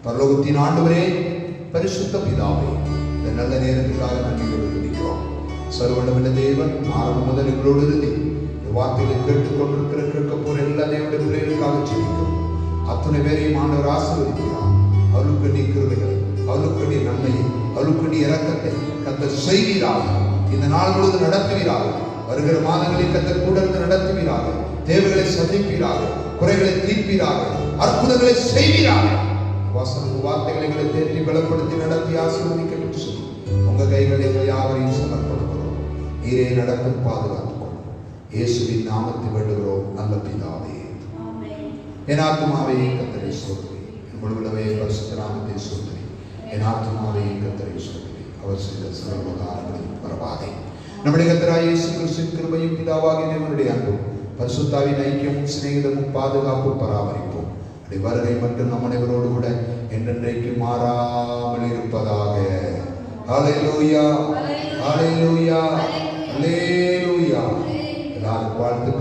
பரலோகத்தின் ஆண்டவரே, பரிசுத்த பிதாவே, இந்த நல்ல நேரத்துக்காக நன்றி தெரிவிக்கிறோம். சர்வவல்லமையுள்ள தேவன் ஆரம்பம் முதல் எங்களோடு இருந்து இந்த வார்த்தைகளை கேட்டுக்கொண்டிருக்கிற கேட்க போற எல்லா தேவனுடைய பிள்ளைகளுக்காக ஜெபிக்கிறோம். அத்தனை பேரையும் ஆண்டவர் ஆசீர்வதிக்கிறார். அவளுக்கு நீ கிருபைகளை, அவளுக்கு நீ நன்மையை, அவளுக்கு நீ இரக்கத்தை கர்த்தர் செய்வீராக. இந்த நாள் முழுவதும் நடத்துவீராக. வருகிற மாதங்களில் கர்த்தர் கூட இருந்து நடத்துவீராக. தேவைகளை சந்திப்பீராக, குறைகளை தீர்ப்பீராக, அற்புதங்களை செய்வீராக. வார்த்தைகளை தேற்றி பலப்படுத்தி நடத்தி ஆசீர்வதிக்க சொல்லி உங்க கைகளை யாவரையும் சமர்ப்பணப்படுறோம். நீரே நடத்தும் பாதுகாத்துக்கொள்ளும். இயேசுவின் நாமத்தை வேண்டுகிறோம் நல்ல பிதாவே. என் ஆத்துமாவே கர்த்தரை ஸ்தோத்திரி, என் முழுவதுமே பரிசுத்த நாமத்தை ஸ்தோத்திரி. என் ஆத்துமாவே கர்த்தரை ஸ்தோத்திரி, அவர் செய்த சகல உபகாரங்களையும் மறவாதே. நம்முடைய கர்த்தராகிய இயேசு கிறிஸ்துவின் கிருபையும் பிதாவாகிய தேவனுடைய அன்பும் பரிசுத்தாவின் ஐக்கியமும் சிநேகிதமும் பாதுகாப்பும் பராமரிப்போம் வருகை மட்டும் நம் அனைவரோடு கூட என்றென்றைக்கு மாறாமல் இருப்பதாக. ஹல்லேலூயா, ஹல்லேலூயா, ஹல்லேலூயா. எல்லாரும் வாழ்த்துக்கள்.